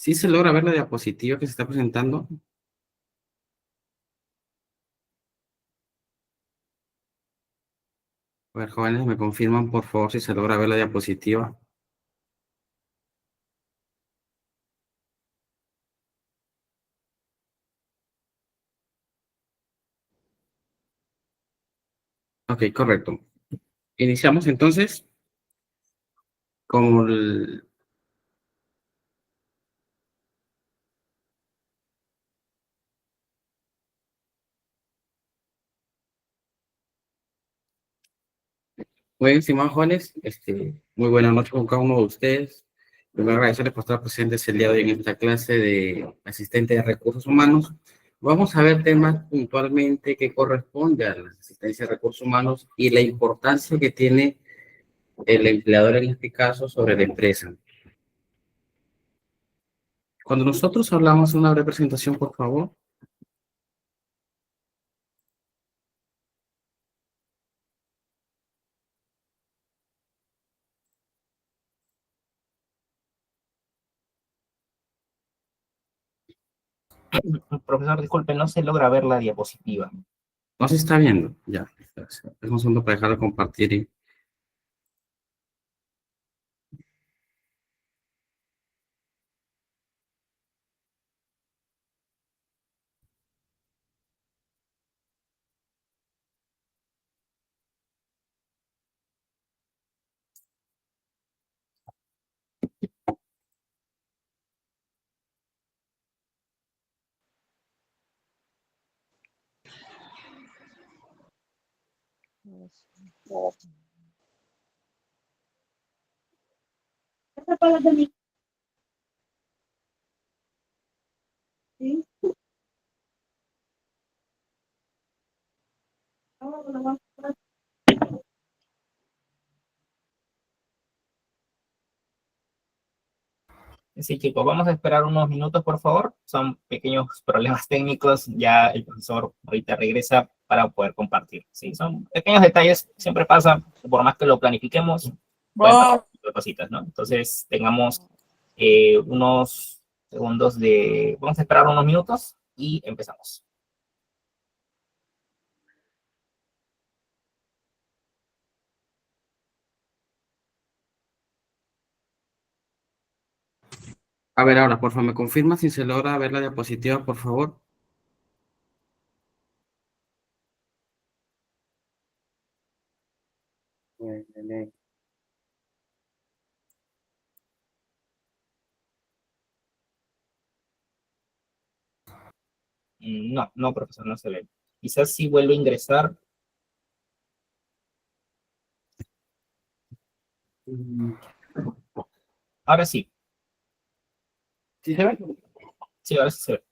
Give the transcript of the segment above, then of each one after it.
¿Sí se logra ver la diapositiva que se está presentando? A ver, jóvenes, me confirman por favor si se logra ver la diapositiva. Ok, correcto. Iniciamos entonces con el... Muy bien, estimados jóvenes, muy buenas noches con cada uno de ustedes. Primero agradecerles por estar presentes el día de hoy en esta clase de asistente de recursos humanos. Vamos a ver temas puntualmente que corresponden a la asistencia de recursos humanos y la importancia que tiene el empleador en este caso sobre la empresa. Cuando nosotros hablamos de una breve presentación, por favor. Profesor, disculpe, no se logra ver la diapositiva. No se está viendo, ya. Es un segundo para dejar de compartir. Sí, chicos, vamos a esperar unos minutos, por favor. Son pequeños problemas técnicos. Ya el profesor ahorita regresa para poder compartir. Sí, son pequeños detalles, siempre pasa, por más que lo planifiquemos, pueden pasar cositas, ¿no? Entonces, tengamos unos segundos de... Vamos a esperar unos minutos y empezamos. A ver, ahora, por favor, ¿me confirma si se logra ver la diapositiva, por favor? No, no, profesor, no se ve. Quizás si vuelvo a ingresar. Ahora sí. ¿Sí se ve? Sí, ahora sí se ve.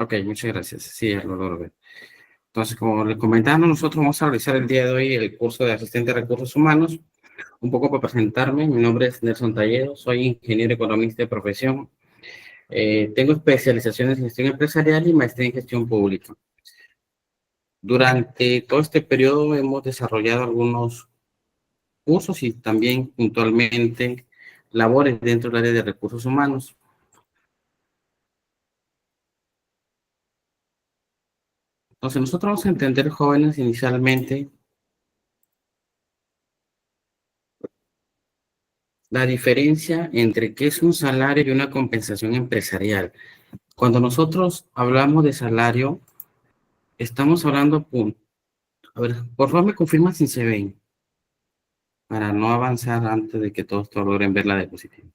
Ok, muchas gracias. Sí, ya lo logro ver. Entonces, como les comentaba, nosotros vamos a realizar el día de hoy el curso de asistente de recursos humanos. Un poco para presentarme, mi nombre es Nelson Talledo, soy ingeniero economista de profesión. Tengo especializaciones en gestión empresarial y maestría en gestión pública. Durante todo este periodo hemos desarrollado algunos cursos y también puntualmente labores dentro del área de recursos humanos. Entonces, nosotros vamos a entender, jóvenes, inicialmente, la diferencia entre qué es un salario y una compensación empresarial. Cuando nosotros hablamos de salario, estamos hablando, a ver, por favor me confirma si se ven, para no avanzar antes de que todos logren ver la diapositiva.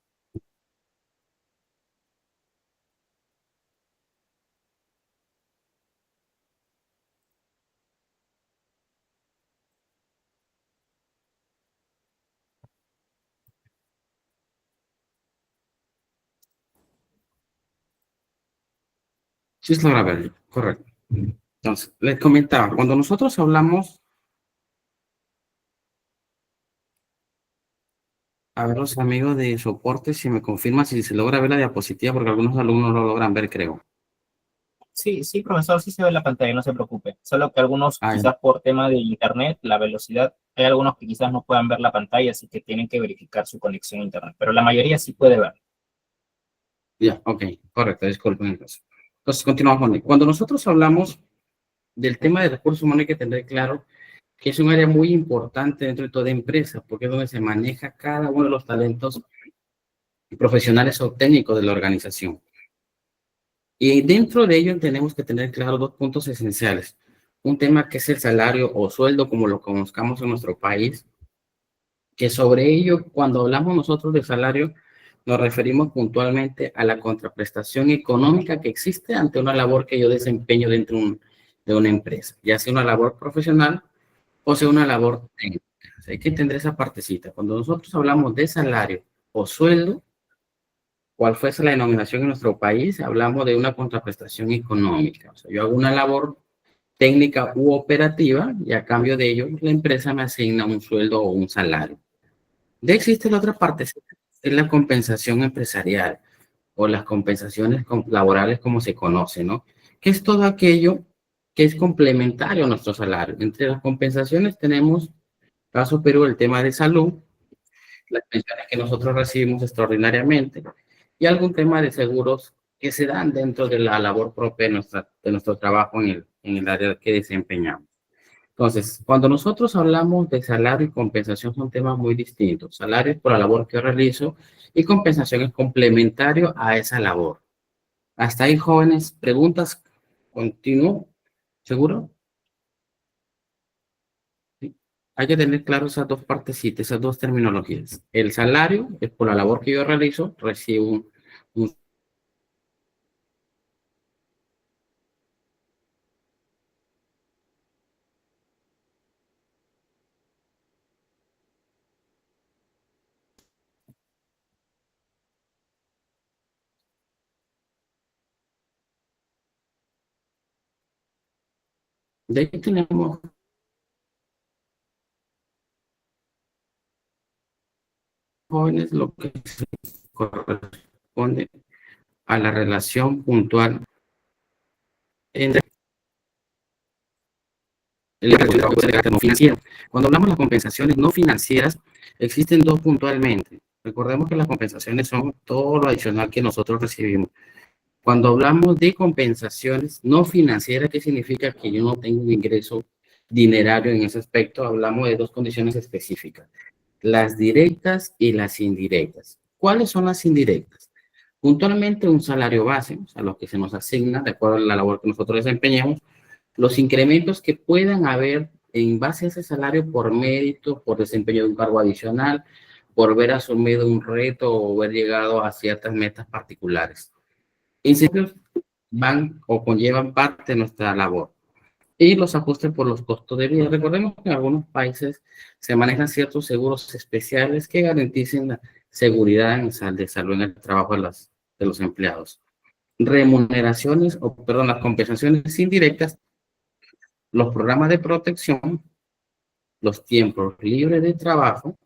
Sí, es logra verlo, correcto. Entonces, les comentaba, cuando nosotros hablamos, a ver los amigos de soporte, si me confirman si se logra ver la diapositiva, porque algunos alumnos no lo logran ver, creo. Sí, sí, profesor, sí se ve la pantalla, no se preocupe. Solo que algunos, Ah, quizás por tema de internet, la velocidad, hay algunos que quizás no puedan ver la pantalla, así que tienen que verificar su conexión a internet. Pero la mayoría sí puede ver. ya, ok, correcto, disculpen entonces. Entonces, continuamos con él. Cuando nosotros hablamos del tema de recursos humanos, hay que tener claro que es un área muy importante dentro de toda empresa, porque es donde se maneja cada uno de los talentos profesionales o técnicos de la organización. Y dentro de ello tenemos que tener claro dos puntos esenciales. Un tema que es el salario o sueldo, como lo conozcamos en nuestro país, que sobre ello, cuando hablamos nosotros de salario, nos referimos puntualmente a la contraprestación económica que existe ante una labor que yo desempeño dentro de una empresa, ya sea una labor profesional o sea una labor técnica. O sea, hay que entender esa partecita. Cuando nosotros hablamos de salario o sueldo, cual fuese la denominación en nuestro país, hablamos de una contraprestación económica. O sea, yo hago una labor técnica u operativa y a cambio de ello la empresa me asigna un sueldo o un salario. De existe la otra parte, es la compensación empresarial o las compensaciones laborales como se conoce, ¿no? Que es todo aquello que es complementario a nuestro salario. Entre las compensaciones tenemos, caso Perú, el tema de salud, las pensiones que nosotros recibimos extraordinariamente y algún tema de seguros que se dan dentro de la labor propia de nuestro trabajo en el área que desempeñamos. Entonces, cuando nosotros hablamos de salario y compensación son temas muy distintos. Salario es por la labor que yo realizo y compensación es complementario a esa labor. Hasta ahí, jóvenes, preguntas, continúo, ¿seguro? Sí. Hay que tener claro esas dos partecitas, esas dos terminologías. El salario es por la labor que yo realizo, recibo un de ahí tenemos, jóvenes, lo que se corresponde a la relación puntual entre el trabajo de carácter no financiero. Cuando hablamos de las compensaciones no financieras, existen dos puntualmente. Recordemos que las compensaciones son todo lo adicional que nosotros recibimos. Cuando hablamos de compensaciones no financieras, ¿qué significa? Que yo no tengo un ingreso dinerario en ese aspecto. Hablamos de dos condiciones específicas, las directas y las indirectas. ¿Cuáles son las indirectas? Puntualmente un salario base, o sea, lo que se nos asigna de acuerdo a la labor que nosotros desempeñamos, los incrementos que puedan haber en base a ese salario por mérito, por desempeño de un cargo adicional, por haber asumido un reto o haber llegado a ciertas metas particulares. Incentivos van o conllevan parte de nuestra labor. Y los ajustes por los costos de vida. Recordemos que en algunos países se manejan ciertos seguros especiales que garanticen la seguridad de salud en el trabajo de los empleados. Remuneraciones, o perdón, las compensaciones indirectas, los programas de protección, los tiempos libres de trabajo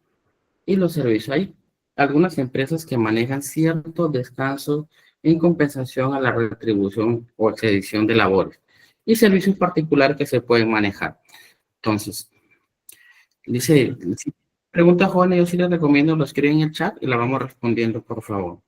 y los servicios. Hay algunas empresas que manejan ciertos descansos en compensación a la retribución o expedición de labores y servicios particulares que se pueden manejar. Entonces, dice, si pregunta Juan, yo sí les recomiendo, lo escriben en el chat y la vamos respondiendo, por favor.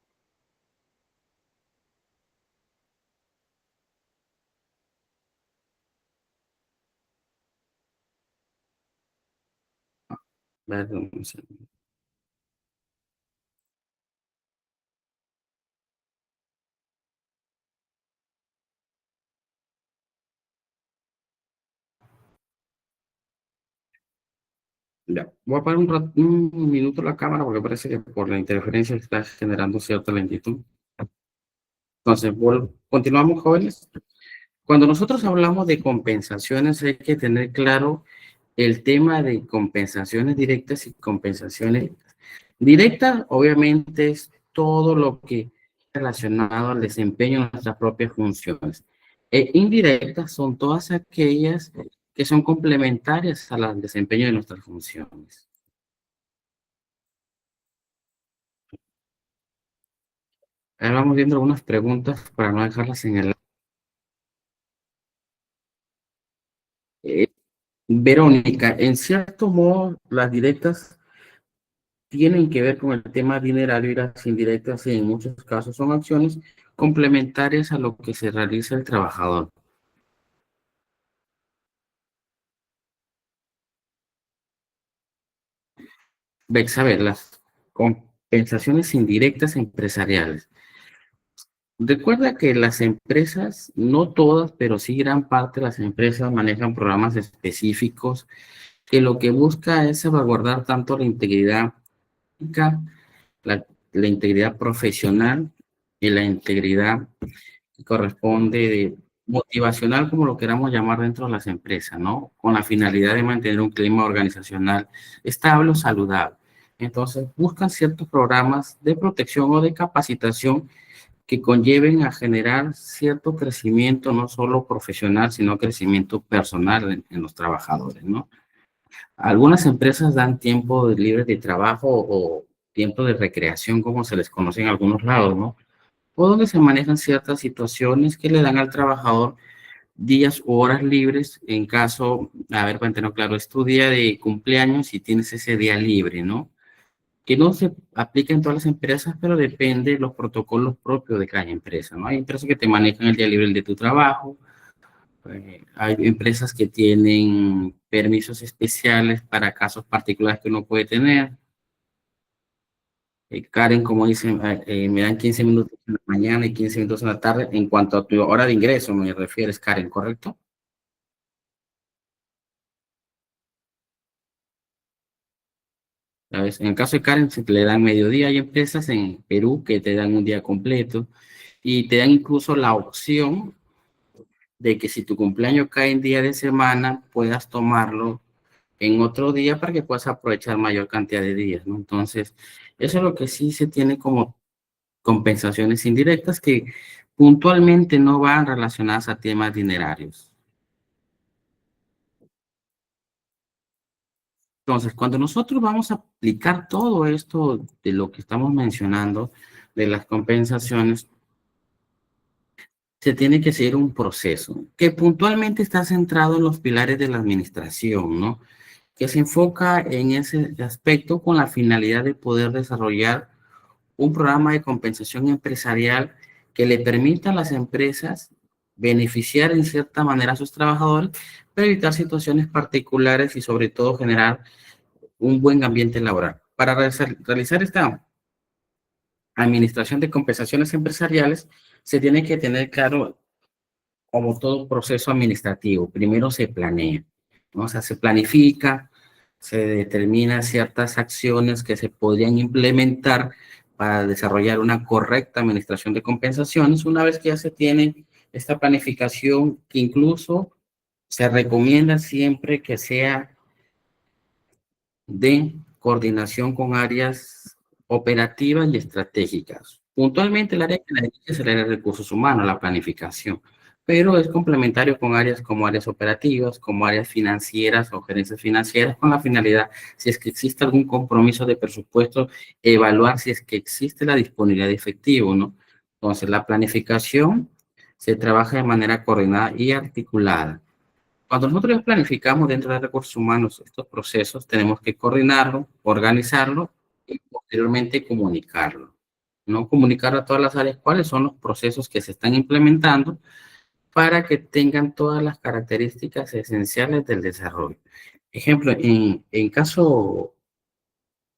Ya, voy a parar un minuto la cámara porque parece que por la interferencia está generando cierta lentitud. Entonces, continuamos, jóvenes. Cuando nosotros hablamos de compensaciones, hay que tener claro el tema de compensaciones directas y compensaciones directas. Obviamente es todo lo que es relacionado al desempeño de nuestras propias funciones. E indirectas son todas aquellas que son complementarias al desempeño de nuestras funciones. Ahora vamos viendo algunas preguntas para no dejarlas en el... Eh, Verónica, en cierto modo, las directas tienen que ver con el tema dinerario y las indirectas en muchos casos son acciones complementarias a lo que se realiza el trabajador. Vex, a ver, las compensaciones indirectas empresariales. Recuerda que las empresas, no todas, pero sí gran parte de las empresas manejan programas específicos que lo que busca es salvaguardar tanto la integridad física, la integridad profesional y la integridad que corresponde de motivacional, como lo queramos llamar dentro de las empresas, ¿no? Con la finalidad de mantener un clima organizacional estable o saludable. Entonces, buscan ciertos programas de protección o de capacitación que conlleven a generar cierto crecimiento, no solo profesional, sino crecimiento personal en los trabajadores, ¿no? Algunas empresas dan tiempo libre de trabajo o tiempo de recreación, como se les conoce en algunos lados, ¿no? O donde se manejan ciertas situaciones que le dan al trabajador días o horas libres en caso, a ver, para tenerlo claro, es tu día de cumpleaños y tienes ese día libre, ¿no? Que no se aplica en todas las empresas, pero depende de los protocolos propios de cada empresa, ¿no? Hay empresas que te manejan el día libre el de tu trabajo, hay empresas que tienen permisos especiales para casos particulares que uno puede tener. Karen, como dicen, me dan 15 minutos en la mañana y 15 minutos en la tarde en cuanto a tu hora de ingreso, me refieres, Karen, ¿correcto? ¿Sabes? En el caso de Karen, se le dan mediodía. Hay empresas en Perú que te dan un día completo y te dan incluso la opción de que si tu cumpleaños cae en día de semana, puedas tomarlo en otro día para que puedas aprovechar mayor cantidad de días, ¿no? Entonces, eso es lo que sí se tiene como compensaciones indirectas que puntualmente no van relacionadas a temas dinerarios. Entonces, cuando nosotros vamos a aplicar todo esto de lo que estamos mencionando, de las compensaciones, se tiene que seguir un proceso que puntualmente está centrado en los pilares de la administración, ¿no? Que se enfoca en ese aspecto con la finalidad de poder desarrollar un programa de compensación empresarial que le permita a las empresas beneficiar en cierta manera a sus trabajadores, para evitar situaciones particulares y sobre todo generar un buen ambiente laboral. Para realizar esta administración de compensaciones empresariales, se tiene que tener claro, como todo proceso administrativo, primero se planea, ¿no? O sea, se planifica, se determina ciertas acciones que se podrían implementar para desarrollar una correcta administración de compensaciones. Una vez que ya se tiene esta planificación, que incluso se recomienda siempre que sea de coordinación con áreas operativas y estratégicas. Puntualmente, el área que la dirige es el área de recursos humanos, la planificación, pero es complementario con áreas como áreas operativas, como áreas financieras o gerencias financieras, con la finalidad, si es que existe algún compromiso de presupuesto, evaluar si es que existe la disponibilidad de efectivo, ¿no? Entonces, la planificación se trabaja de manera coordinada y articulada. Cuando nosotros planificamos dentro de recursos humanos estos procesos, tenemos que coordinarlo, organizarlo y posteriormente comunicarlo. ¿No? Comunicar a todas las áreas cuáles son los procesos que se están implementando para que tengan todas las características esenciales del desarrollo. Ejemplo, en caso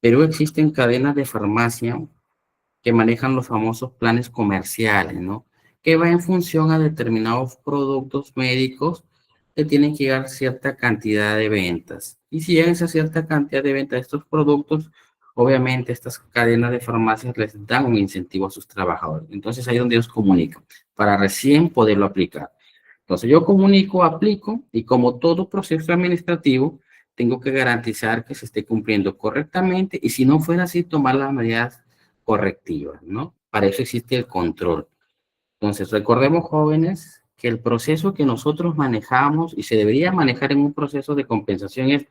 Perú existen cadenas de farmacia que manejan los famosos planes comerciales, ¿no? Que va en función a determinados productos médicos que tienen que llegar a cierta cantidad de ventas. Y si llegan a esa cierta cantidad de ventas de estos productos, obviamente estas cadenas de farmacias les dan un incentivo a sus trabajadores. Entonces ahí es donde ellos comunican, para recién poderlo aplicar. Entonces yo comunico, aplico y como todo proceso administrativo, tengo que garantizar que se esté cumpliendo correctamente y si no fuera así, tomar las medidas correctivas, ¿no? Para eso existe el control. Entonces, recordemos, jóvenes, que el proceso que nosotros manejamos y se debería manejar en un proceso de compensación es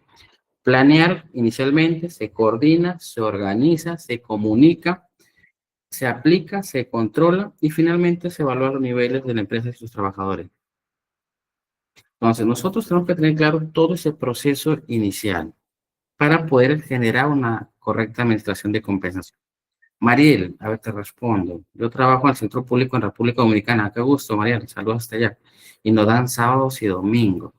planear inicialmente, se coordina, se organiza, se comunica, se aplica, se controla y finalmente se evalúan los niveles de la empresa y sus trabajadores. Entonces, nosotros tenemos que tener claro todo ese proceso inicial para poder generar una correcta administración de compensación. Mariel, a ver, te respondo. Yo trabajo en el sector público en República Dominicana. Qué gusto, Mariel. Saludos hasta allá. Y nos dan sábados y domingos.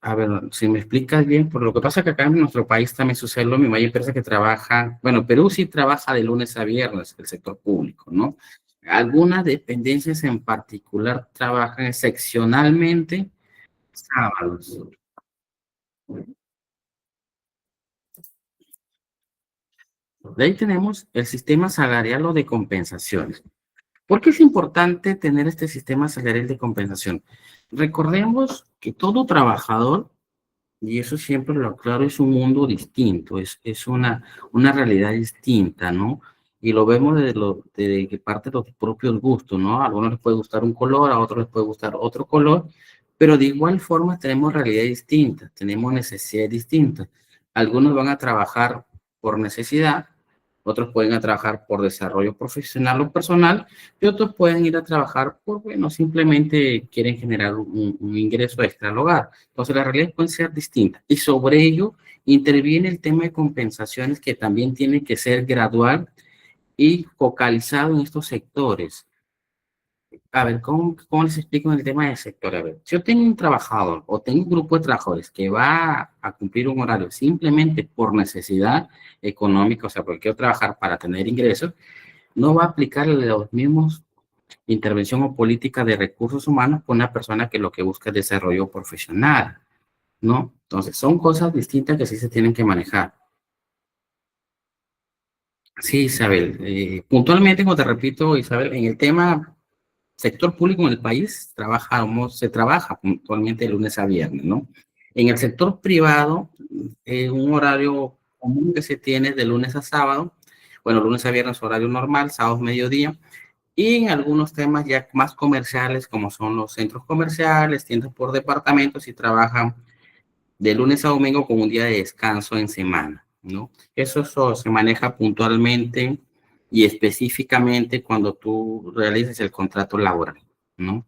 A ver, si me explicas bien, por lo que pasa que acá en nuestro país también sucede lo mismo. Hay empresas que trabajan, bueno, Perú sí trabaja de lunes a viernes, el sector público, ¿no? Algunas dependencias en particular trabajan excepcionalmente sábados. De ahí tenemos el sistema salarial o de compensaciones. ¿Por qué es importante tener este sistema salarial de compensación? Recordemos que todo trabajador, y eso siempre lo aclaro, es un mundo distinto, es una realidad distinta, ¿no? Y lo vemos desde que parte de los propios gustos, ¿no? A algunos les puede gustar un color, a otros les puede gustar otro color, pero de igual forma tenemos realidades distintas, tenemos necesidades distintas. Algunos van a trabajar por necesidad, otros pueden a trabajar por desarrollo profesional o personal, y otros pueden ir a trabajar por, bueno, simplemente quieren generar un ingreso extra al hogar. Entonces, las realidades pueden ser distintas. Y sobre ello interviene el tema de compensaciones que también tiene que ser gradual y focalizado en estos sectores. A ver, ¿cómo les explico en el tema del sector? A ver, si yo tengo un trabajador o tengo un grupo de trabajadores que va a cumplir un horario simplemente por necesidad económica, o sea, porque quiero trabajar para tener ingresos, no va a aplicar los mismos intervención o política de recursos humanos con una persona que lo que busca es desarrollo profesional, ¿no? Entonces, son cosas distintas que sí se tienen que manejar. Sí, Isabel, puntualmente, como te repito, Isabel, en el tema sector público en el país se trabaja puntualmente de lunes a viernes, ¿no? En el sector privado, un horario común que se tiene de lunes a sábado, bueno, lunes a viernes horario normal, sábado mediodía, y en algunos temas ya más comerciales, como son los centros comerciales, tiendas por departamentos, y trabajan de lunes a domingo con un día de descanso en semana, ¿no? Eso se maneja puntualmente y específicamente cuando tú realizas el contrato laboral, ¿no?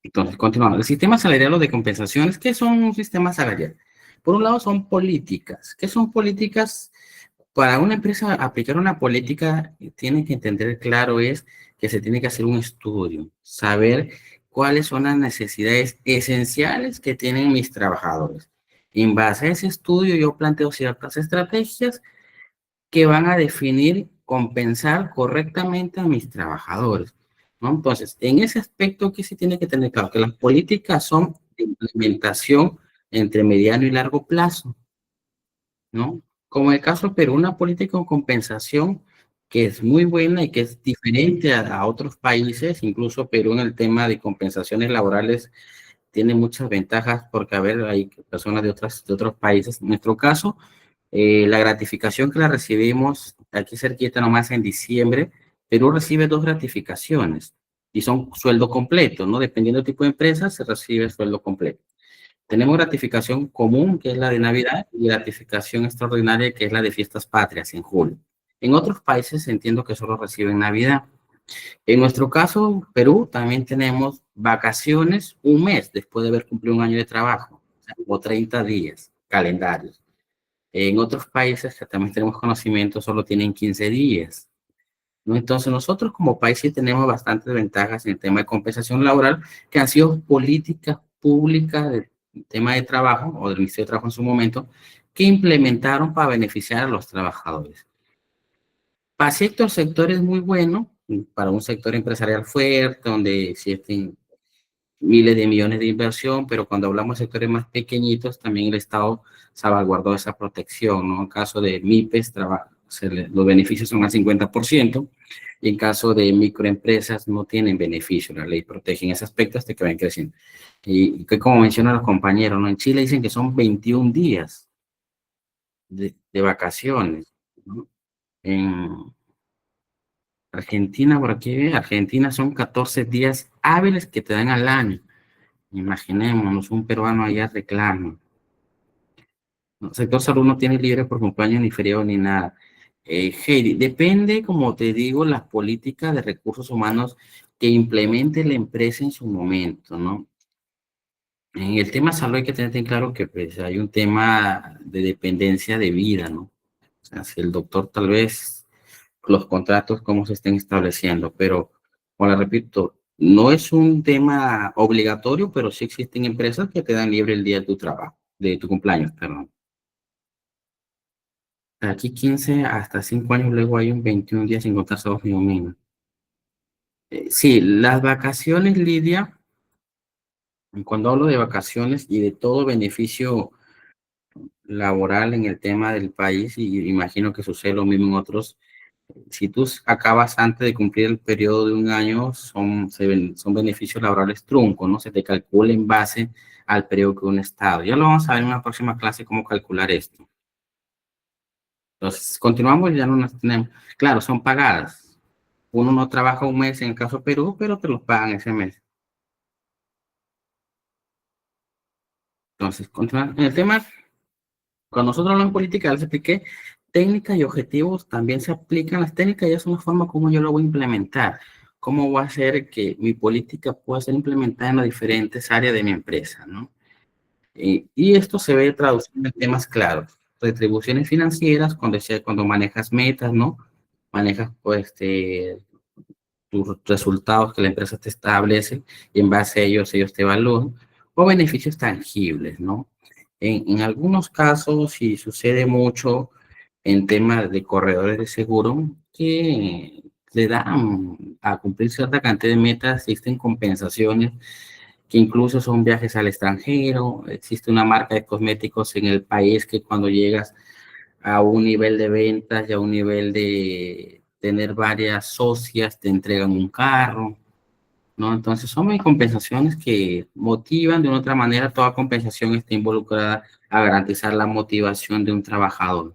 Entonces, continuamos. El sistema salarial o de compensaciones, ¿qué son un sistema salarial? Por un lado, son políticas. ¿Qué son políticas? Para una empresa aplicar una política, tiene que entender claro es que se tiene que hacer un estudio, saber cuáles son las necesidades esenciales que tienen mis trabajadores. En base a ese estudio, yo planteo ciertas estrategias que van a definir, compensar correctamente a mis trabajadores, ¿no? Entonces, en ese aspecto, ¿qué se tiene que tener claro? Que las políticas son de implementación entre mediano y largo plazo, ¿no? Como en el caso de Perú, una política de compensación que es muy buena y que es diferente a otros países, incluso Perú en el tema de compensaciones laborales tiene muchas ventajas porque, a ver, hay personas de otros países. En nuestro caso, la gratificación que la recibimos aquí cerquita nomás en diciembre, Perú recibe dos gratificaciones y son sueldo completo, ¿no? Dependiendo del tipo de empresa, se recibe sueldo completo. Tenemos gratificación común, que es la de Navidad, y gratificación extraordinaria, que es la de fiestas patrias en julio. En otros países entiendo que solo reciben Navidad. En nuestro caso, Perú, también tenemos vacaciones un mes después de haber cumplido un año de trabajo, o 30 días calendarios. En otros países que también tenemos conocimiento solo tienen 15 días, ¿no? Entonces nosotros como país sí tenemos bastantes ventajas en el tema de compensación laboral que han sido políticas públicas del tema de trabajo o del Ministerio de Trabajo en su momento que implementaron para beneficiar a los trabajadores. Para ciertos sectores muy bueno, para un sector empresarial fuerte donde existen miles de millones de inversión, pero cuando hablamos de sectores más pequeñitos, también el Estado salvaguardó esa protección, ¿no? En caso de MIPES, los beneficios son al 50%, y en caso de microempresas no tienen beneficio, la ley protege en ese aspecto hasta que vayan creciendo. Y que como mencionan los compañeros, ¿no? En Chile dicen que son 21 días de vacaciones, ¿no? En Argentina, por aquí, Argentina son 14 días hábiles que te dan al año. Imaginémonos, un peruano allá reclama. El sector salud no tiene libre por cumpleaños ni feriado ni nada. Heidi, depende, como te digo, las políticas de recursos humanos que implemente la empresa en su momento, ¿no? En el tema salud hay que tener en claro que pues, hay un tema de dependencia de vida, ¿no? O sea, si el doctor tal vez los contratos cómo se estén estableciendo, pero, como le repito, no es un tema obligatorio, pero sí existen empresas que te dan libre el día de tu trabajo, de tu cumpleaños, perdón. Aquí 15 hasta 5 años, luego hay un 21 días sin contar sábados ni domingos. Sí, las vacaciones, Lidia, cuando hablo de vacaciones y de todo beneficio laboral en el tema del país, y imagino que sucede lo mismo en otros. Si tú acabas antes de cumplir el periodo de un año, son beneficios laborales truncos, ¿no? Se te calcula en base al periodo que un estado. Ya lo vamos a ver en una próxima clase cómo calcular esto. Entonces, continuamos, ya no nos tenemos. Claro, son pagadas. Uno no trabaja un mes en el caso de Perú, pero te los pagan ese mes. Entonces, continuamos. En el tema, cuando nosotros hablamos de política, les expliqué técnicas y objetivos, también se aplican las técnicas y es una forma como yo lo voy a implementar. Cómo va a hacer que mi política pueda ser implementada en las diferentes áreas de mi empresa, ¿no? Y esto se ve traducido en temas claros. Retribuciones financieras, cuando manejas metas, ¿no? Manejas, pues, tus resultados que la empresa te establece y en base a ellos te evalúan. O beneficios tangibles, ¿no? En algunos casos, y sucede mucho en temas de corredores de seguro, que le dan a cumplir cierta cantidad de metas, existen compensaciones que incluso son viajes al extranjero, existe una marca de cosméticos en el país que cuando llegas a un nivel de ventas y a un nivel de tener varias socias te entregan un carro, ¿no? Entonces son compensaciones que motivan de una otra manera, toda compensación está involucrada a garantizar la motivación de un trabajador.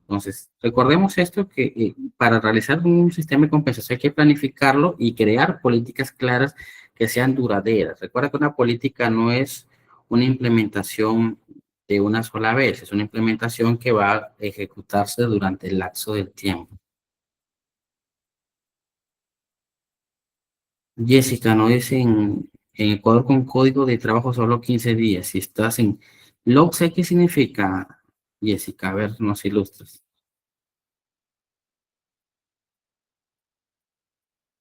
Entonces, recordemos esto, que para realizar un sistema de compensación hay que planificarlo y crear políticas claras que sean duraderas. Recuerda que una política no es una implementación de una sola vez, es una implementación que va a ejecutarse durante el lapso del tiempo. Jessica, no es en Ecuador con código de trabajo solo 15 días. Si estás en LOCSE, ¿qué significa, Jessica? A ver, nos ilustras.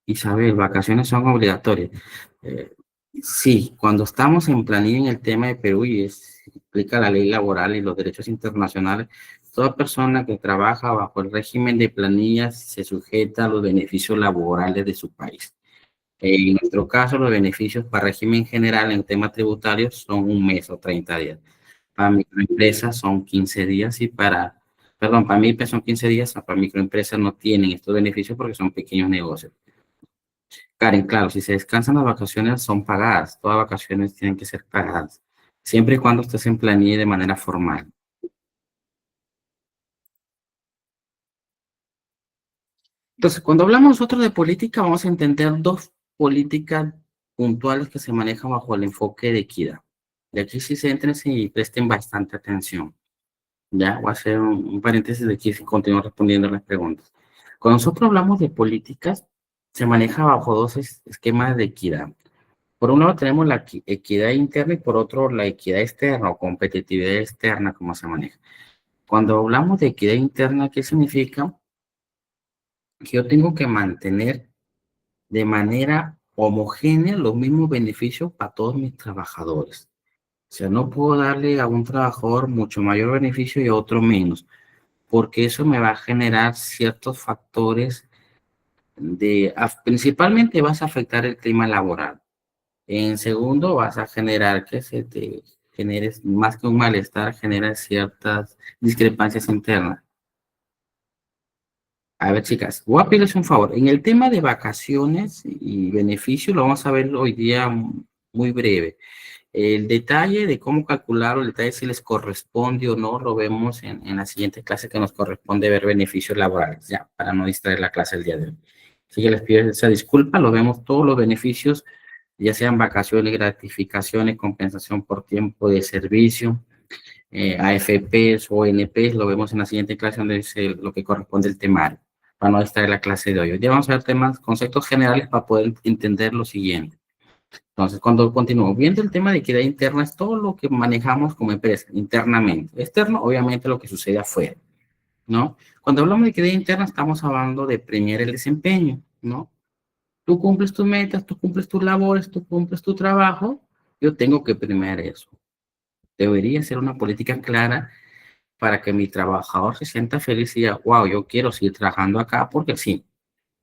Isabel, vacaciones son obligatorias. Eh, sí, cuando estamos en planilla en el tema de Perú y explica la ley laboral y los derechos internacionales, toda persona que trabaja bajo el régimen de planillas se sujeta a los beneficios laborales de su país. En nuestro caso, los beneficios para régimen general en tema tributario son un mes o 30 días. Para microempresas son 15 días y para MIPES son 15 días, para microempresas no tienen estos beneficios porque son pequeños negocios. Karen, claro, si se descansan las vacaciones son pagadas, todas las vacaciones tienen que ser pagadas, siempre y cuando estés en planilla de manera formal. Entonces, cuando hablamos nosotros de política, vamos a entender dos políticas puntuales que se manejan bajo el enfoque de equidad. De aquí sí se entren y presten bastante atención. Ya, voy a hacer un paréntesis de aquí y continúo respondiendo las preguntas. Cuando nosotros hablamos de políticas, se maneja bajo dos esquemas de equidad. Por un lado tenemos la equidad interna y por otro la equidad externa o competitividad externa, como se maneja. Cuando hablamos de equidad interna, ¿qué significa? Que yo tengo que mantener de manera homogénea los mismos beneficios para todos mis trabajadores. O sea, no puedo darle a un trabajador mucho mayor beneficio y a otro menos, porque eso me va a generar ciertos factores principalmente vas a afectar el clima laboral. En segundo, vas a generar que se te genere, más que un malestar, genera ciertas discrepancias internas. A ver, chicas, voy a pedirles un favor. En el tema de vacaciones y beneficios, lo vamos a ver hoy día muy breve. El detalle de cómo calcular o el detalle si les corresponde o no, lo vemos en la siguiente clase que nos corresponde ver beneficios laborales, ya, para no distraer la clase el día de hoy. Así que les pido esa disculpa, lo vemos todos los beneficios, ya sean vacaciones, gratificaciones, compensación por tiempo de servicio, AFPs, ONPs, lo vemos en la siguiente clase donde es lo que corresponde al temario. para no distraer la clase de hoy. Hoy día vamos a ver temas, conceptos generales para poder entender lo siguiente. Entonces, cuando continúo viendo el tema de equidad interna, es todo lo que manejamos como empresa internamente. Externo, obviamente, lo que sucede afuera, ¿no? Cuando hablamos de equidad interna, estamos hablando de premiar el desempeño, ¿no? Tú cumples tus metas, tú cumples tus labores, tú cumples tu trabajo, yo tengo que premiar eso. Debería ser una política clara para que mi trabajador se sienta feliz y diga, wow, yo quiero seguir trabajando acá porque sí,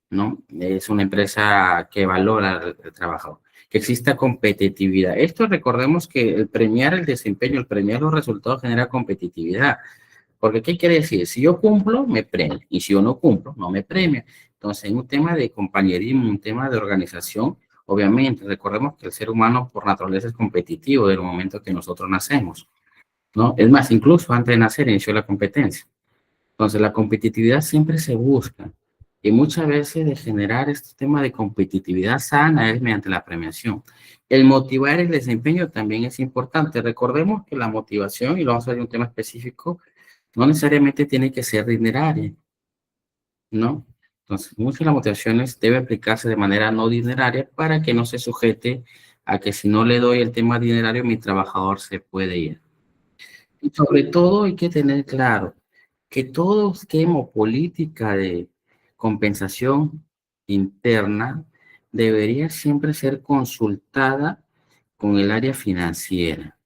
¿no? Es una empresa que valora el trabajador, que exista competitividad. Esto recordemos que el premiar el desempeño, el premiar los resultados genera competitividad. Porque, ¿qué quiere decir? Si yo cumplo, me premia. Y si yo no cumplo, no me premia. Entonces, en un tema de compañerismo, un tema de organización, obviamente, recordemos que el ser humano por naturaleza es competitivo desde el momento que nosotros nacemos, ¿no? Es más, incluso antes de nacer inició la competencia. Entonces, la competitividad siempre se busca. Y muchas veces de generar este tema de competitividad sana es mediante la premiación. El motivar el desempeño también es importante. Recordemos que la motivación, y lo vamos a ver en un tema específico, no necesariamente tiene que ser dineraria, ¿no? Entonces, muchas de las motivaciones debe aplicarse de manera no dineraria para que no se sujete a que si no le doy el tema dinerario, mi trabajador se puede ir. Y sobre todo hay que tener claro que todo esquema o política de compensación interna debería siempre ser consultada con el área financiera.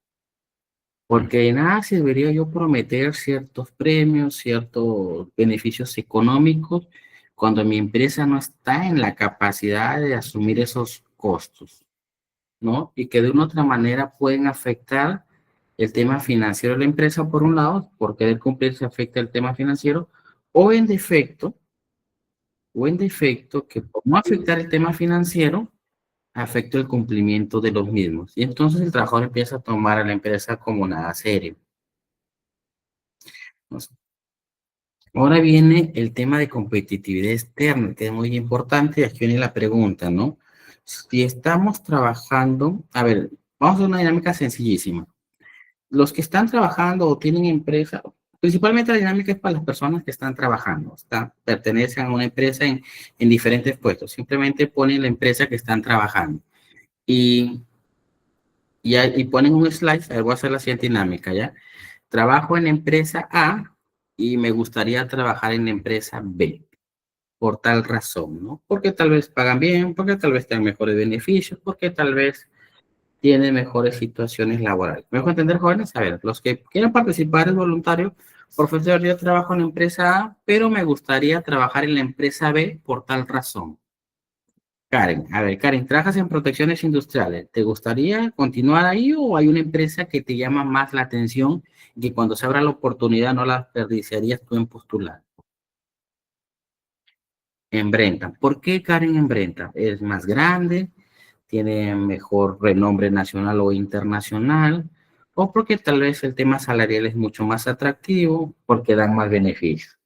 Porque de nada serviría yo prometer ciertos premios, ciertos beneficios económicos, cuando mi empresa no está en la capacidad de asumir esos costos, ¿no? Y que de una u otra manera pueden afectar el tema financiero de la empresa, por un lado, por querer cumplir se afecta el tema financiero, o en defecto, que por no afectar el tema financiero, afecta el cumplimiento de los mismos. Y entonces el trabajador empieza a tomar a la empresa como nada serio. ¿No? Ahora viene el tema de competitividad externa, que es muy importante, y aquí viene la pregunta, ¿no? Si estamos trabajando, a ver, vamos a hacer una dinámica sencillísima. Los que están trabajando o tienen empresa, principalmente la dinámica es para las personas que están trabajando, pertenecen a una empresa en diferentes puestos, simplemente ponen la empresa que están trabajando y, y ponen un slide, a ver, voy a hacer la siguiente dinámica, ¿ya? Trabajo en la empresa A y me gustaría trabajar en la empresa B por tal razón, ¿no? Porque tal vez pagan bien, porque tal vez tienen mejores beneficios, porque tal vez tienen mejores situaciones laborales. ¿Me dejo entender, jóvenes? A ver, los que quieran participar es voluntario. Profesor, yo trabajo en la empresa A, pero me gustaría trabajar en la empresa B por tal razón. Karen, a ver, Karen, trabajas en protecciones industriales. ¿Te gustaría continuar ahí o hay una empresa que te llama más la atención y que cuando se abra la oportunidad no la desperdiciarías tú en postular? En Brenta. ¿Por qué Karen en Brenta? Es más grande, tiene mejor renombre nacional o internacional, o porque tal vez el tema salarial es mucho más atractivo, porque dan más beneficios.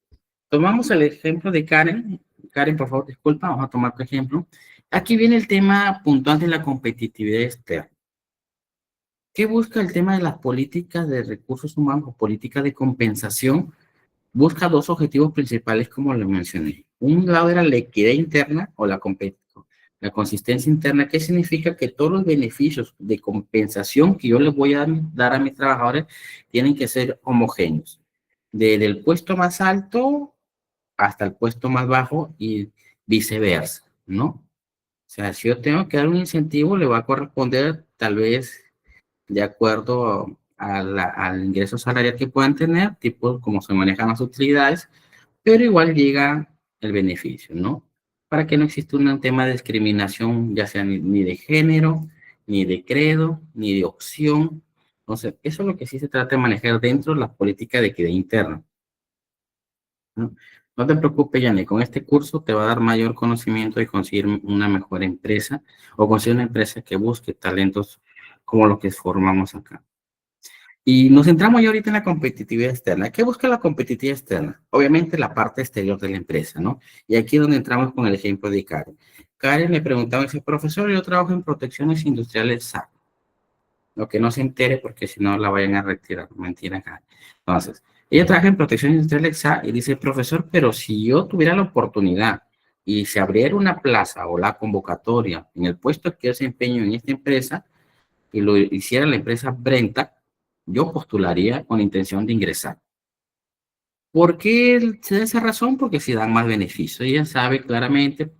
Tomamos el ejemplo de Karen. Karen, por favor, disculpa, vamos a tomar tu ejemplo. Aquí viene el tema puntual de la competitividad externa. ¿Qué busca el tema de las políticas de recursos humanos o políticas de compensación? Busca dos objetivos principales, como le mencioné. Un lado era la equidad interna o la consistencia interna, que significa que todos los beneficios de compensación que yo les voy a dar a mis trabajadores tienen que ser homogéneos. Desde el puesto más alto hasta el puesto más bajo y viceversa, ¿no? O sea, si yo tengo que dar un incentivo, le va a corresponder tal vez de acuerdo al ingreso salarial que puedan tener, tipo como se manejan las utilidades, pero igual llega el beneficio, ¿no? Para que no exista un tema de discriminación, ya sea ni de género, ni de credo, ni de opción. Entonces, eso es lo que sí se trata de manejar dentro de la política de equidad interna, ¿no? No te preocupes, Yanni, con este curso te va a dar mayor conocimiento y conseguir una mejor empresa o conseguir una empresa que busque talentos como los que formamos acá. Y nos centramos ya ahorita en la competitividad externa. ¿Qué busca la competitividad externa? Obviamente la parte exterior de la empresa, ¿no? Y aquí es donde entramos con el ejemplo de Karen. Karen le preguntaba, dice, profesor, yo trabajo en protecciones industriales SAP. o que no se entere porque si no la vayan a retirar. Mentira acá. Entonces, ella trabaja en protección industrial EXA y dice, profesor, pero si yo tuviera la oportunidad y se abriera una plaza o la convocatoria en el puesto que yo desempeño en esta empresa y lo hiciera la empresa Brenta, yo postularía con la intención de ingresar. ¿Por qué se da esa razón? Porque si dan más beneficios. Ella sabe claramente,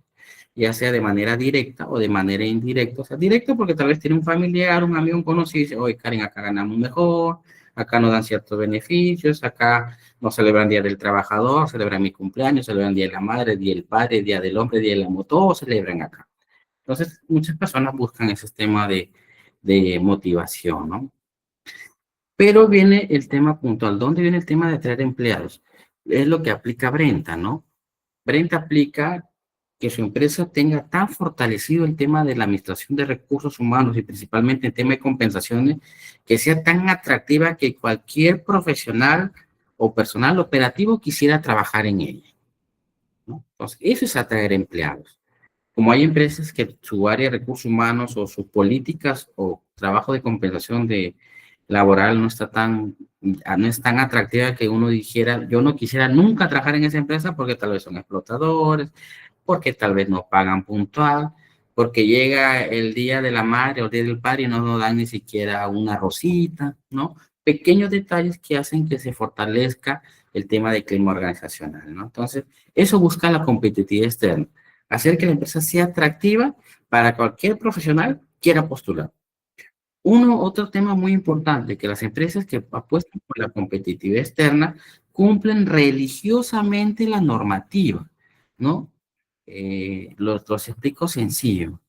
ya sea de manera directa o de manera indirecta. O sea, directo porque tal vez tiene un familiar, un amigo, un conocido y dice, oye, Karen, acá ganamos mejor, acá nos dan ciertos beneficios, acá nos celebran Día del Trabajador, celebran mi cumpleaños, celebran Día de la Madre, Día del Padre, Día del Hombre, Día del Amor, todos celebran acá. Entonces, muchas personas buscan ese tema de motivación, ¿no? Pero viene el tema puntual. ¿Dónde viene el tema de atraer empleados? Es lo que aplica Brenta, ¿no? Brenta aplica que su empresa tenga tan fortalecido el tema de la administración de recursos humanos y principalmente el tema de compensaciones, que sea tan atractiva que cualquier profesional o personal operativo quisiera trabajar en ella, ¿no? Entonces, eso es atraer empleados. Como hay empresas que su área de recursos humanos o sus políticas o trabajo de compensación de laboral no es tan atractiva que uno dijera, yo no quisiera nunca trabajar en esa empresa porque tal vez son explotadores, porque tal vez no pagan puntual, porque llega el día de la madre o el día del padre y no nos dan ni siquiera una rosita, ¿no? Pequeños detalles que hacen que se fortalezca el tema de clima organizacional, ¿no? Entonces, eso busca la competitividad externa, hacer que la empresa sea atractiva para cualquier profesional quiera postular. Otro tema muy importante, que las empresas que apuestan por la competitividad externa cumplen religiosamente la normativa, ¿no? Los explico sencillo.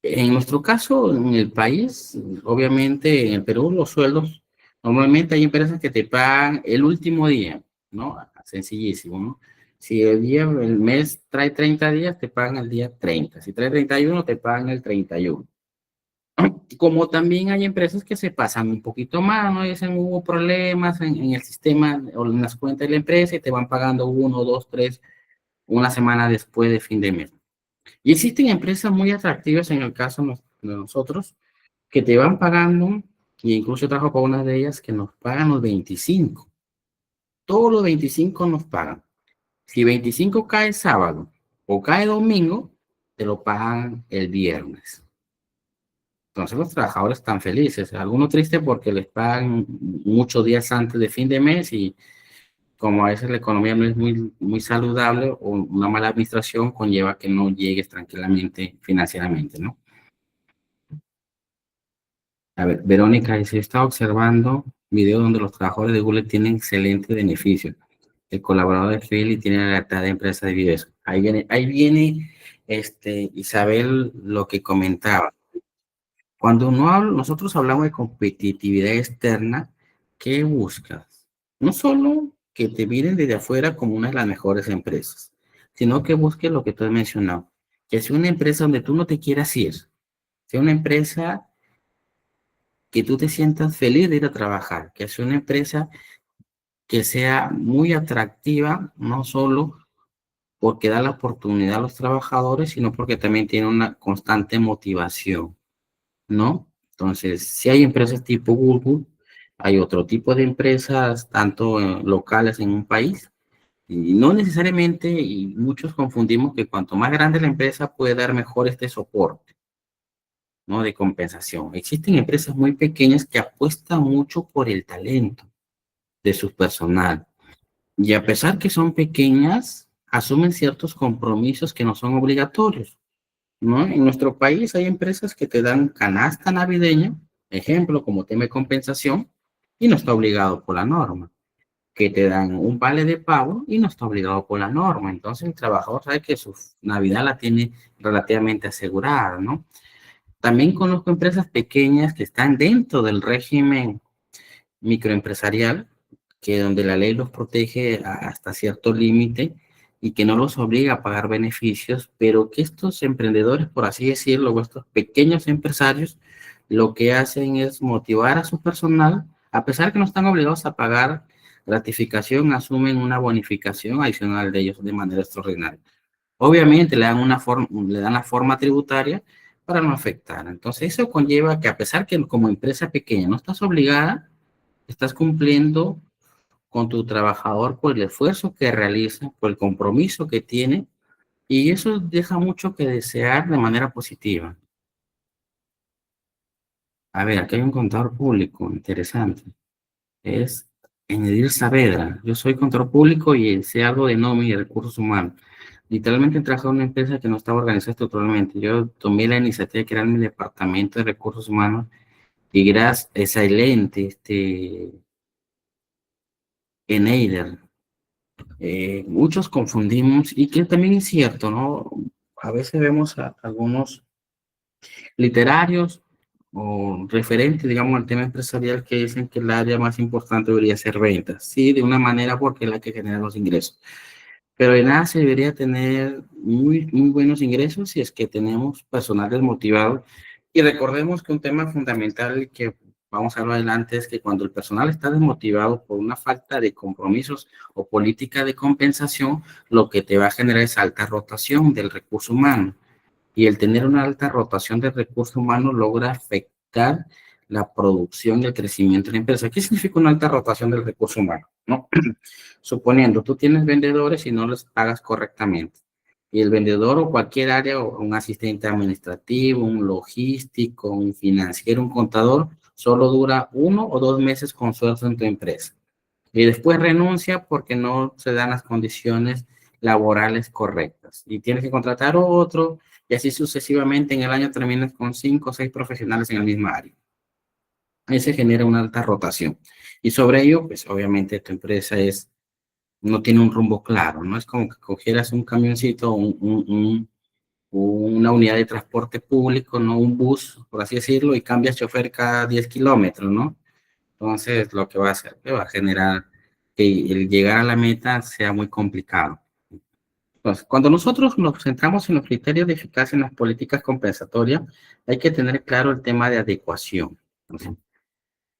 En nuestro caso, en el país, obviamente en el Perú, los sueldos, normalmente hay empresas que te pagan el último día, ¿no? Sencillísimo, ¿no? Si el mes trae 30 días, te pagan el día 30. Si trae 31, te pagan el 31. Como también hay empresas que se pasan un poquito más, ¿no? Dicen, hubo problemas en el sistema o en las cuentas de la empresa y te van pagando uno, dos, tres, una semana después de fin de mes. Y existen empresas muy atractivas en el caso de nosotros que te van pagando, y incluso trabajo con una de ellas que nos pagan los 25. Todos los 25 nos pagan. Si 25 cae sábado o cae domingo, te lo pagan el viernes. Entonces los trabajadores están felices, algunos tristes porque les pagan muchos días antes de fin de mes y como a veces la economía no es muy saludable o una mala administración conlleva que no llegues tranquilamente financieramente, ¿no? A ver, Verónica dice, está observando video donde los trabajadores de Google tienen excelente beneficio. El colaborador de Philly tiene la libertad de empresa de videos. Ahí viene Isabel lo que comentaba. Cuando nosotros hablamos de competitividad externa, ¿qué buscas? No solo que te miren desde afuera como una de las mejores empresas, sino que busques lo que tú has mencionado, que sea una empresa donde tú no te quieras ir, sea una empresa que tú te sientas feliz de ir a trabajar, que sea una empresa que sea muy atractiva, no solo porque da la oportunidad a los trabajadores, sino porque también tiene una constante motivación, ¿no? Entonces, si hay empresas tipo Google, hay otro tipo de empresas, tanto locales en un país, y no necesariamente, y muchos confundimos que cuanto más grande la empresa puede dar mejor este soporte, ¿no? De compensación. Existen empresas muy pequeñas que apuestan mucho por el talento de su personal. Y a pesar que son pequeñas, asumen ciertos compromisos que no son obligatorios, ¿no? En nuestro país hay empresas que te dan canasta navideña, ejemplo, como tema de compensación, y no está obligado por la norma. Que te dan un vale de pago y no está obligado por la norma. Entonces el trabajador sabe que su Navidad la tiene relativamente asegurada, ¿no? También conozco empresas pequeñas que están dentro del régimen microempresarial, que donde la ley los protege hasta cierto límite y que no los obliga a pagar beneficios, pero que estos emprendedores, por así decirlo, o estos pequeños empresarios, lo que hacen es motivar a su personal, a pesar que no están obligados a pagar gratificación, asumen una bonificación adicional de ellos de manera extraordinaria. Obviamente le dan la forma tributaria, para no afectar. Entonces, eso conlleva que a pesar que como empresa pequeña no estás obligada, estás cumpliendo con tu trabajador por el esfuerzo que realiza, por el compromiso que tiene, y eso deja mucho que desear de manera positiva. A ver, aquí hay un contador público interesante. Es Enedir Saavedra. Yo soy contador público y sé algo de nómina y recursos humanos. Literalmente trabajé en una empresa que no estaba organizada estructuralmente. Yo tomé la iniciativa de crear mi departamento de recursos humanos y gracias a excelente, Eneider. Muchos confundimos y que también es cierto, ¿no? A veces vemos a algunos literarios o referentes, digamos, al tema empresarial que dicen que el área más importante debería ser ventas. Sí, de una manera porque es la que genera los ingresos. Pero de nada se debería tener muy buenos ingresos si es que tenemos personal desmotivado. Y recordemos que un tema fundamental que vamos a hablar adelante es que cuando el personal está desmotivado por una falta de compromisos o política de compensación, lo que te va a generar es alta rotación del recurso humano. Y el tener una alta rotación de recursos humanos logra afectar la producción y el crecimiento de la empresa. ¿Qué significa una alta rotación del recurso humano? ¿No? Suponiendo, tú tienes vendedores y no les pagas correctamente. Y el vendedor o cualquier área, o un asistente administrativo, un logístico, un financiero, un contador, solo dura 1 o 2 meses con sueldo en tu empresa. Y después renuncia porque no se dan las condiciones laborales correctas. Y tienes que contratar otro, y así sucesivamente en el año terminas con 5 o 6 profesionales en el mismo área. Ese genera una alta rotación. Y sobre ello, pues obviamente tu empresa no tiene un rumbo claro, no es como que cogieras un camioncito, una unidad de transporte público, no un bus, por así decirlo, y cambias chofer cada 10 kilómetros, ¿no? Entonces, lo que va a hacer, que va a generar que el llegar a la meta sea muy complicado. Entonces, cuando nosotros nos centramos en los criterios de eficacia en las políticas compensatorias, hay que tener claro el tema de adecuación. Entonces,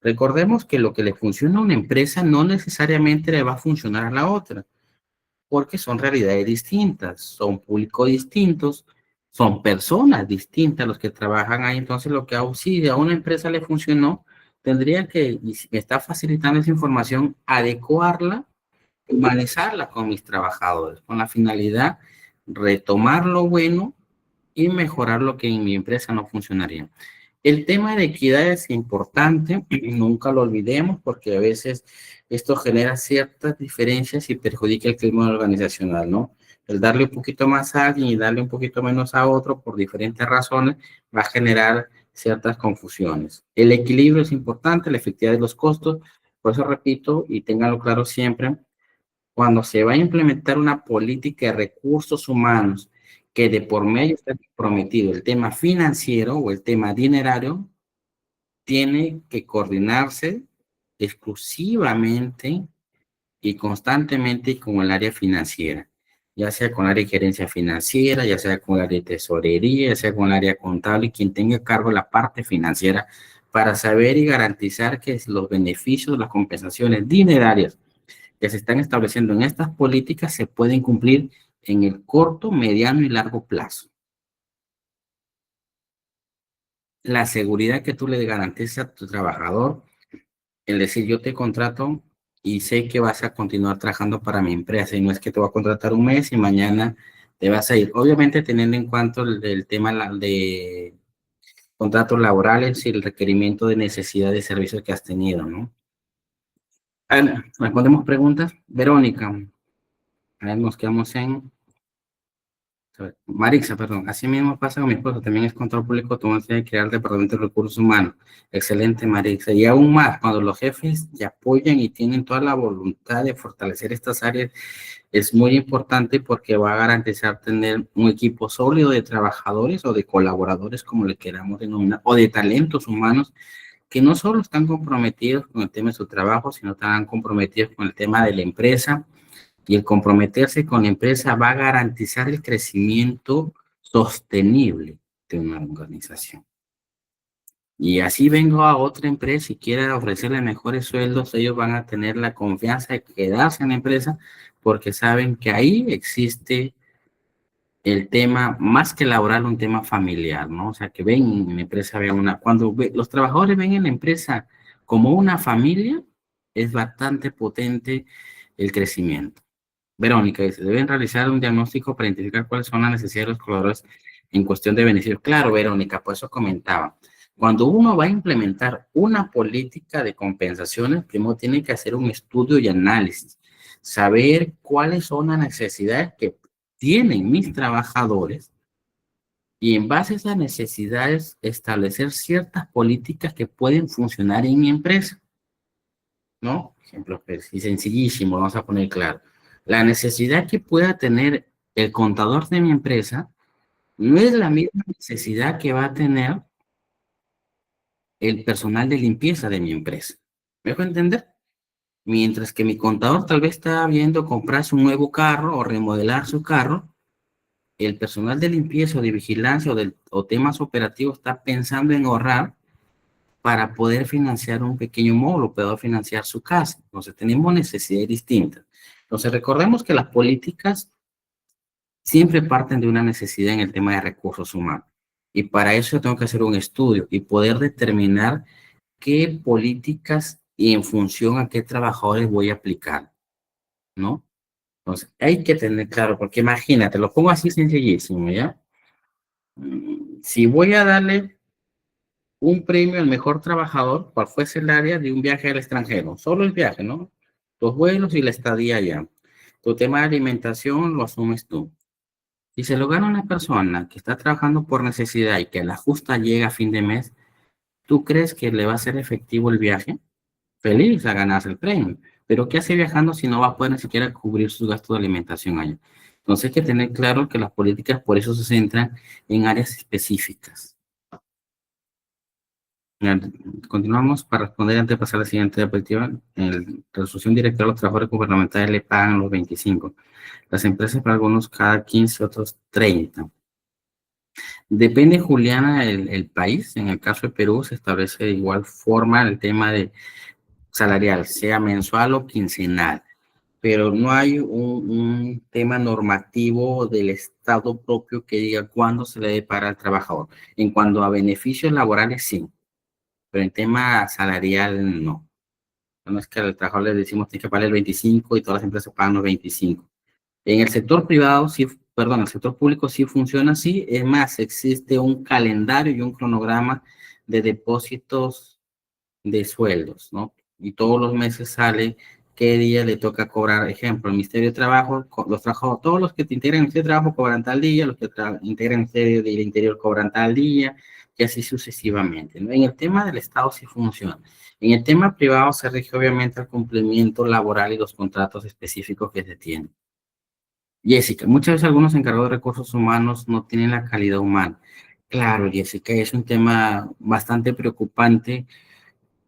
recordemos que lo que le funciona a una empresa no necesariamente le va a funcionar a la otra, porque son realidades distintas, son públicos distintos, son personas distintas los que trabajan ahí. Entonces, lo que si a una empresa le funcionó, tendría que, y si me está facilitando esa información, adecuarla, humanizarla con mis trabajadores, con la finalidad retomar lo bueno y mejorar lo que en mi empresa no funcionaría. El tema de equidad es importante, nunca lo olvidemos, porque a veces esto genera ciertas diferencias y perjudica el clima organizacional, ¿no? El darle un poquito más a alguien y darle un poquito menos a otro por diferentes razones va a generar ciertas confusiones. El equilibrio es importante, la efectividad de los costos, por eso repito y ténganlo claro siempre, cuando se va a implementar una política de recursos humanos que de por medio está comprometido el tema financiero o el tema dinerario, tiene que coordinarse exclusivamente y constantemente con el área financiera, ya sea con el área de gerencia financiera, ya sea con el área de tesorería, ya sea con el área contable, quien tenga a cargo la parte financiera para saber y garantizar que los beneficios, las compensaciones dinerarias que se están estableciendo en estas políticas se pueden cumplir en el corto, mediano y largo plazo. La seguridad que tú le garantices a tu trabajador, el decir yo te contrato y sé que vas a continuar trabajando para mi empresa y no es que te voy a contratar un mes y mañana te vas a ir. Obviamente teniendo en cuenta el tema de contratos laborales y el requerimiento de necesidad de servicios que has tenido, ¿no? Respondemos preguntas. Verónica, a ver, nos quedamos en Marixa, perdón. Así mismo pasa con mi esposo, también es control público, tú tienes que crear el departamento de recursos humanos. Excelente, Marixa. Y aún más, cuando los jefes te apoyan y tienen toda la voluntad de fortalecer estas áreas, es muy importante porque va a garantizar tener un equipo sólido de trabajadores o de colaboradores, como le queramos denominar, o de talentos humanos que no solo están comprometidos con el tema de su trabajo, sino están comprometidos con el tema de la empresa, y el comprometerse con la empresa va a garantizar el crecimiento sostenible de una organización. Y así vengo a otra empresa y quiera ofrecerle mejores sueldos, ellos van a tener la confianza de quedarse en la empresa porque saben que ahí existe el tema, más que laboral, un tema familiar, ¿no? O sea, que ven en la empresa, cuando los trabajadores ven en la empresa como una familia, es bastante potente el crecimiento. Verónica dice, deben realizar un diagnóstico para identificar cuáles son las necesidades de los colaboradores en cuestión de beneficios. Claro, Verónica, por eso comentaba. Cuando uno va a implementar una política de compensaciones, primero tiene que hacer un estudio y análisis, saber cuáles son las necesidades que tienen mis trabajadores y en base a esas necesidades establecer ciertas políticas que pueden funcionar en mi empresa, ¿no? Ejemplo, pues, y sencillísimo, vamos a poner claro. La necesidad que pueda tener el contador de mi empresa no es la misma necesidad que va a tener el personal de limpieza de mi empresa. ¿Me dejo entender? Mientras que mi contador tal vez está viendo comprarse un nuevo carro o remodelar su carro, el personal de limpieza o de vigilancia o temas operativos está pensando en ahorrar para poder financiar un pequeño módulo, poder financiar su casa. Entonces, tenemos necesidades distintas. Entonces, recordemos que las políticas siempre parten de una necesidad en el tema de recursos humanos. Y para eso tengo que hacer un estudio y poder determinar qué políticas y en función a qué trabajadores voy a aplicar, ¿no? Entonces, hay que tener claro, porque imagínate, lo pongo así sencillísimo, ¿ya? Si voy a darle un premio al mejor trabajador, cual fuese el área de un viaje al extranjero, solo el viaje, ¿no? Los vuelos y la estadía allá. Tu tema de alimentación lo asumes tú. Si se lo gana una persona que está trabajando por necesidad y que la justa llega a fin de mes, ¿tú crees que le va a ser efectivo el viaje? Feliz a ganarse el premio. Pero ¿qué hace viajando si no va a poder ni siquiera cubrir sus gastos de alimentación allá? Entonces hay que tener claro que las políticas por eso se centran en áreas específicas. Continuamos para responder antes de pasar a la siguiente diapositiva. En la resolución directa, los trabajadores gubernamentales le pagan los 25. Las empresas para algunos cada 15, otros 30. Depende, Juliana, el país. En el caso de Perú se establece de igual forma el tema de salarial, sea mensual o quincenal, pero no hay un tema normativo del Estado propio que diga cuándo se le debe pagar al trabajador. En cuanto a beneficios laborales, sí, pero en tema salarial, no. No es que al trabajador le decimos tiene que pagar el 25 y todas las empresas pagan los 25. En el sector privado, sí, perdón, el sector público sí funciona así. Es más, existe un calendario y un cronograma de depósitos de sueldos, ¿no? Y todos los meses sale qué día le toca cobrar. Ejemplo, el Ministerio de Trabajo, los trabajadores, todos los que te integran en el Ministerio de Trabajo cobran tal día, los que integran el Ministerio del Interior cobran tal día, y así sucesivamente, ¿no? En el tema del Estado sí funciona. En el tema privado se rige obviamente el cumplimiento laboral y los contratos específicos que se tienen. Jessica, muchas veces algunos encargados de recursos humanos no tienen la calidad humana. Claro, Jessica, es un tema bastante preocupante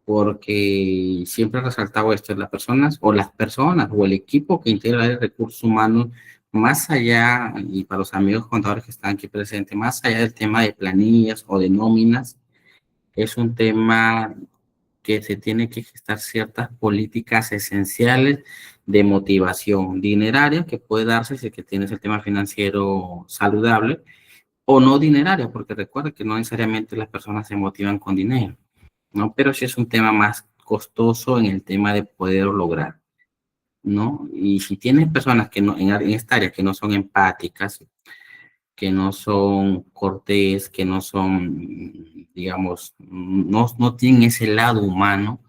porque siempre he resaltado esto, las personas o el equipo que integra el recursos humanos, más allá, y para los amigos contadores que están aquí presentes, más allá del tema de planillas o de nóminas, es un tema que se tiene que gestar ciertas políticas esenciales de motivación dineraria que puede darse si es que tienes el tema financiero saludable o no dineraria, porque recuerda que no necesariamente las personas se motivan con dinero, ¿no? Pero sí es un tema más costoso en el tema de poder lograr, ¿no? Y si tienes personas que no, en esta área que no son empáticas, que no son cortés, que no son, digamos, no tienen ese lado humano,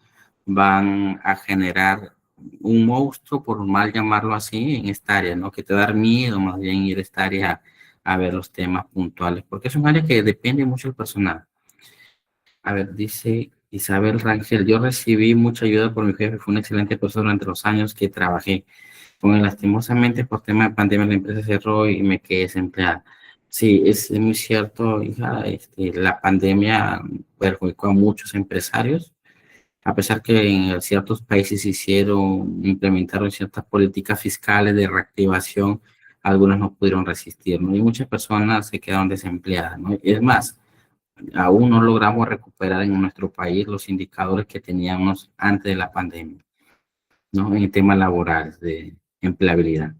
van a generar un monstruo, por mal llamarlo así, en esta área, ¿no? Que te da miedo más bien ir a esta área a ver los temas puntuales, porque es un área que depende mucho del personal. A ver, dice Isabel Rangel, yo recibí mucha ayuda por mi jefe, fue un excelente profesor durante los años que trabajé. Con él, lastimosamente, por tema de pandemia, la empresa cerró y me quedé desempleada. Sí, es muy cierto, hija, la pandemia perjudicó a muchos empresarios, a pesar que en ciertos países implementaron ciertas políticas fiscales de reactivación, algunos no pudieron resistir, ¿no? Y muchas personas se quedaron desempleadas, ¿no? Es más, aún no logramos recuperar en nuestro país los indicadores que teníamos antes de la pandemia, ¿no? En el tema laboral de empleabilidad.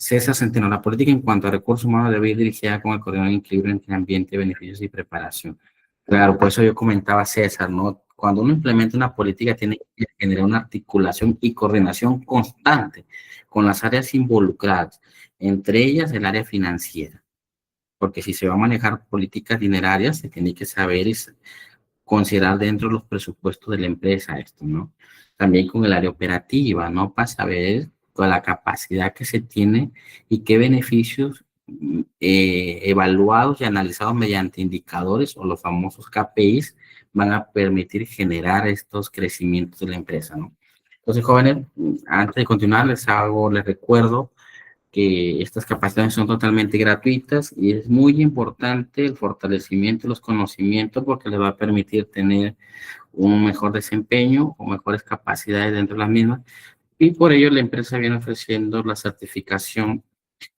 César Centeno, la política en cuanto a recursos humanos debe ir dirigida con el coordinador equilibrio entre ambiente, beneficios y preparación. Claro, por eso yo comentaba César, ¿no? Cuando uno implementa una política tiene que generar una articulación y coordinación constante con las áreas involucradas, entre ellas el área financiera, porque si se va a manejar políticas dinerarias, se tiene que saber y considerar dentro de los presupuestos de la empresa esto, ¿no? También con el área operativa, ¿no? Para saber con la capacidad que se tiene y qué beneficios evaluados y analizados mediante indicadores o los famosos KPIs van a permitir generar estos crecimientos de la empresa, ¿no? Entonces, jóvenes, antes de continuar, les recuerdo que estas capacidades son totalmente gratuitas y es muy importante el fortalecimiento de los conocimientos porque les va a permitir tener un mejor desempeño o mejores capacidades dentro de las mismas. Y por ello la empresa viene ofreciendo la certificación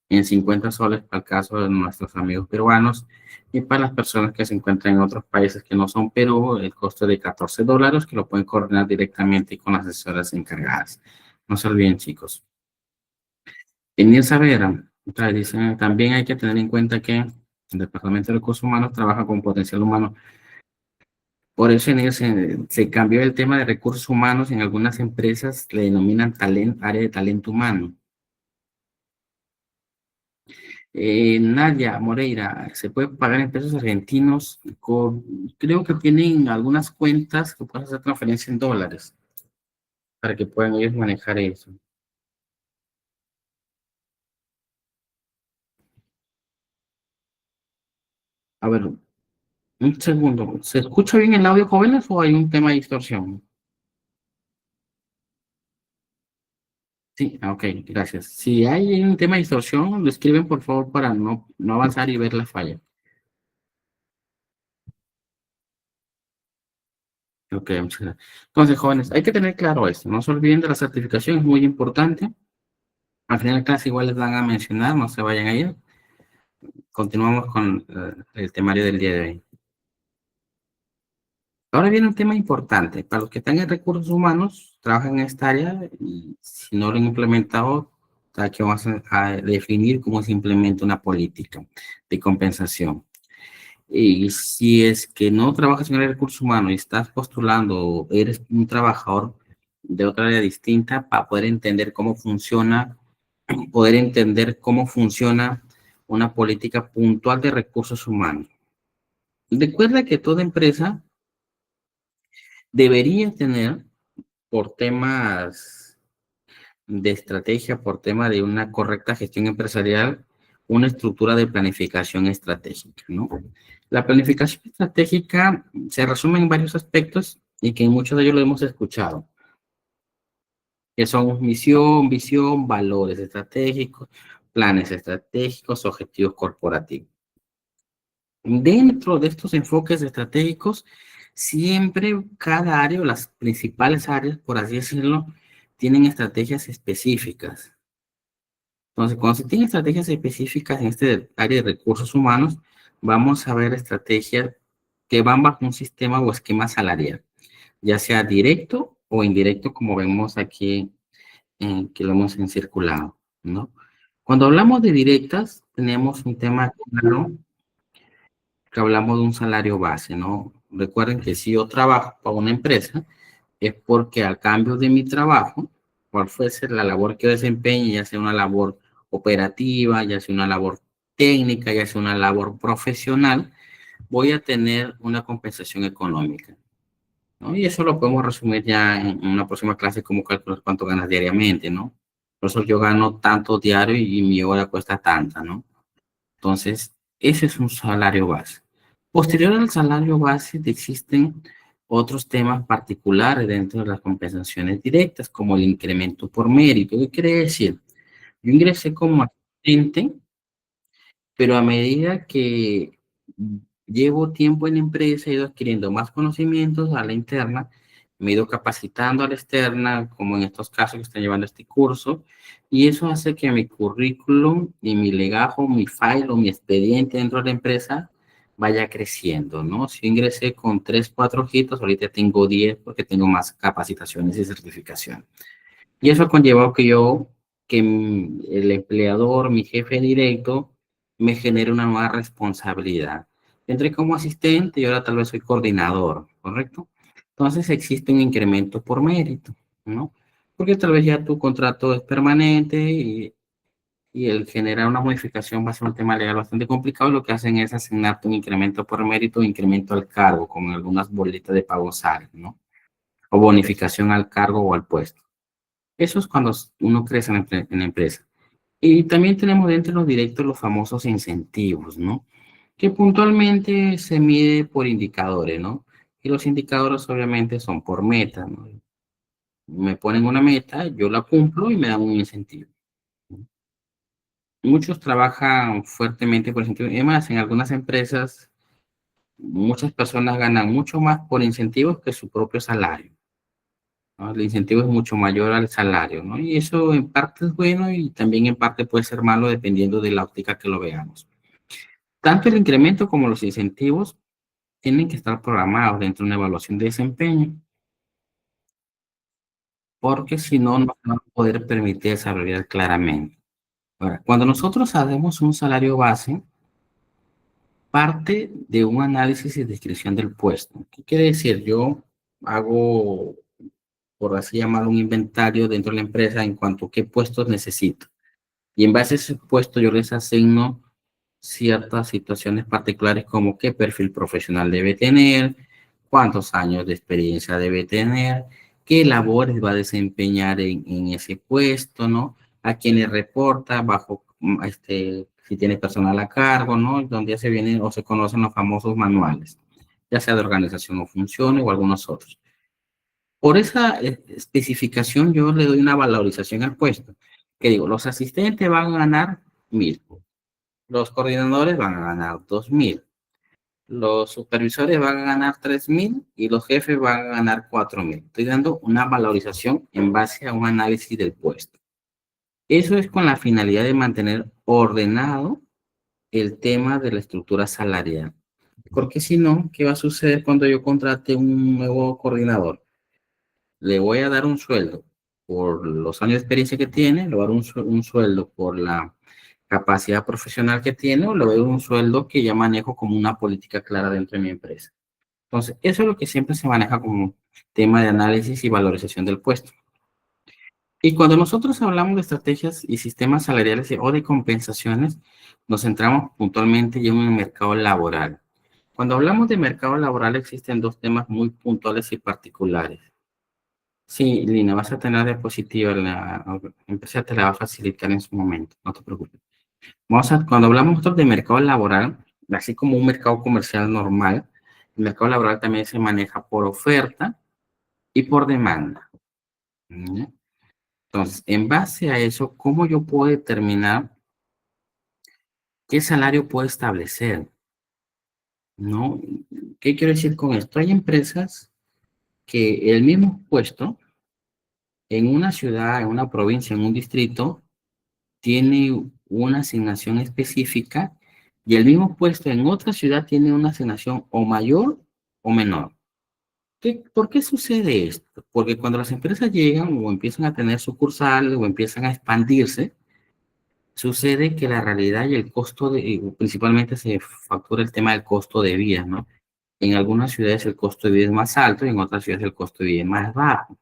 en 50 soles para el caso de nuestros amigos peruanos y para las personas que se encuentran en otros países que no son Perú, el costo de $14 que lo pueden coordinar directamente con las asesoras encargadas. No se olviden, chicos. En saber, también hay que tener en cuenta que el Departamento de Recursos Humanos trabaja con potencial humano. Por eso en ellos se cambió el tema de recursos humanos. En algunas empresas le denominan área de talento humano. Nadia Moreira, se puede pagar en pesos argentinos. Creo que tienen algunas cuentas que pueden hacer transferencia en dólares para que puedan ellos manejar eso. A ver, un segundo. ¿Se escucha bien el audio, jóvenes, o hay un tema de distorsión? Sí, ok, gracias. Si hay un tema de distorsión, lo escriben por favor para no avanzar y ver la falla. Ok, muchas gracias. Entonces, jóvenes, hay que tener claro esto. No se olviden de la certificación, es muy importante. Al final de clase igual les van a mencionar, no se vayan a ir. Continuamos con el temario del día de hoy. Ahora viene un tema importante. Para los que están en recursos humanos, trabajan en esta área y si no lo han implementado, aquí vamos a definir cómo se implementa una política de compensación. Y si es que no trabajas en el recurso humano y estás postulando o eres un trabajador de otra área distinta para poder entender cómo funciona una política puntual de recursos humanos. Recuerda que toda empresa debería tener, por temas de estrategia, por tema de una correcta gestión empresarial, una estructura de planificación estratégica, ¿no? La planificación estratégica se resume en varios aspectos y que en muchos de ellos lo hemos escuchado, que son misión, visión, valores estratégicos, planes estratégicos, objetivos corporativos. Dentro de estos enfoques estratégicos, siempre cada área o las principales áreas, por así decirlo, tienen estrategias específicas. Entonces, cuando se tienen estrategias específicas en este área de recursos humanos, vamos a ver estrategias que van bajo un sistema o esquema salarial, ya sea directo o indirecto, como vemos aquí, que lo hemos encirculado, ¿no? Cuando hablamos de directas, tenemos un tema claro que hablamos de un salario base, ¿no? Recuerden que si yo trabajo para una empresa, es porque al cambio de mi trabajo, cual fuese la labor que yo desempeñe, ya sea una labor operativa, ya sea una labor técnica, ya sea una labor profesional, voy a tener una compensación económica, ¿no? Y eso lo podemos resumir ya en una próxima clase, como calcular cuánto ganas diariamente, ¿no? Por eso yo gano tanto diario y mi hora cuesta tanta, ¿no? Entonces, ese es un salario base. Posterior al salario base existen otros temas particulares dentro de las compensaciones directas, como el incremento por mérito. ¿Qué quiere decir? Yo ingresé como asistente, pero a medida que llevo tiempo en la empresa, he ido adquiriendo más conocimientos a la interna, me he ido capacitando a la externa, como en estos casos que están llevando este curso, y eso hace que mi currículum y mi legajo, mi file o mi expediente dentro de la empresa vaya creciendo, ¿no? Si yo ingresé con 3, 4 hojitas, ahorita tengo 10 porque tengo más capacitaciones y certificación. Y eso ha conllevado que el empleador, mi jefe directo, me genere una nueva responsabilidad. Entré como asistente y ahora tal vez soy coordinador, ¿correcto? Entonces existe un incremento por mérito, ¿no? Porque tal vez ya tu contrato es permanente y el generar una modificación va a ser un tema legal bastante complicado. Lo que hacen es asignarte un incremento por mérito o incremento al cargo, como en algunas bolitas de pago salen, ¿no? O bonificación al cargo o al puesto. Eso es cuando uno crece en la empresa. Y también tenemos dentro de los directos los famosos incentivos, ¿no? Que puntualmente se mide por indicadores, ¿no? Y los indicadores obviamente son por meta, ¿no? Me ponen una meta, yo la cumplo y me dan un incentivo. Muchos trabajan fuertemente por incentivo. Y además, en algunas empresas, muchas personas ganan mucho más por incentivos que su propio salario, ¿no? El incentivo es mucho mayor al salario, ¿no? Y eso en parte es bueno y también en parte puede ser malo dependiendo de la óptica que lo veamos. Tanto el incremento como los incentivos tienen que estar programados dentro de una evaluación de desempeño, porque si no, no van a poder permitir desarrollar claramente. Ahora, cuando nosotros hacemos un salario base, parte de un análisis y descripción del puesto. ¿Qué quiere decir? Yo hago, por así llamarlo, un inventario dentro de la empresa en cuanto a qué puestos necesito. Y en base a ese puesto yo les asigno ciertas situaciones particulares como qué perfil profesional debe tener, cuántos años de experiencia debe tener, qué labores va a desempeñar en ese puesto, ¿no? A quién le reporta, bajo, si tiene personal a cargo, ¿no? Donde ya se vienen o se conocen los famosos manuales, ya sea de organización o función o algunos otros. Por esa especificación yo le doy una valorización al puesto, que digo, los asistentes van a ganar 1,000, los coordinadores van a ganar 2,000, los supervisores van a ganar 3,000 y los jefes van a ganar 4,000. Estoy dando una valorización en base a un análisis del puesto. Eso es con la finalidad de mantener ordenado el tema de la estructura salarial. Porque si no, ¿qué va a suceder cuando yo contrate un nuevo coordinador? Le voy a dar un sueldo por los años de experiencia que tiene, le voy a dar un sueldo por la capacidad profesional que tiene, o le doy un sueldo que ya manejo como una política clara dentro de mi empresa. Entonces, eso es lo que siempre se maneja como tema de análisis y valorización del puesto. Y cuando nosotros hablamos de estrategias y sistemas salariales o de compensaciones, nos centramos puntualmente ya en el mercado laboral. Cuando hablamos de mercado laboral existen dos temas muy puntuales y particulares. Sí, Lina, vas a tener diapositiva, la empresa te la va a facilitar en su momento, no te preocupes. Cuando hablamos nosotros de mercado laboral, así como un mercado comercial normal, el mercado laboral también se maneja por oferta y por demanda. ¿Ya? Entonces, en base a eso, ¿cómo yo puedo determinar qué salario puedo establecer? ¿No? ¿Qué quiero decir con esto? Hay empresas que el mismo puesto en una ciudad, en una provincia, en un distrito, tiene una asignación específica y el mismo puesto en otra ciudad tiene una asignación o mayor o menor. ¿Por qué sucede esto? Porque cuando las empresas llegan o empiezan a tener sucursales o empiezan a expandirse, sucede que la realidad y el costo principalmente se factura el tema del costo de vida, ¿no? En algunas ciudades el costo de vida es más alto y en otras ciudades el costo de vida es más bajo.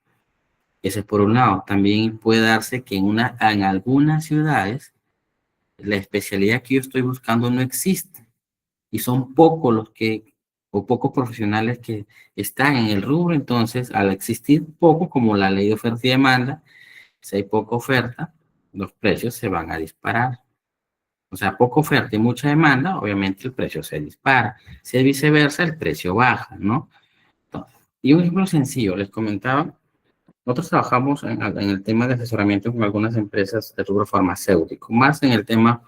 Ese es por un lado. También puede darse que en algunas ciudades la especialidad que yo estoy buscando no existe y son pocos o pocos profesionales que están en el rubro. Entonces, al existir poco, como la ley de oferta y demanda, si hay poca oferta, los precios se van a disparar. O sea, poca oferta y mucha demanda, obviamente el precio se dispara. Si es viceversa, el precio baja, ¿no? Entonces, y un ejemplo sencillo, les comentaba, nosotros trabajamos en el tema de asesoramiento con algunas empresas de rubro farmacéutico, más en el tema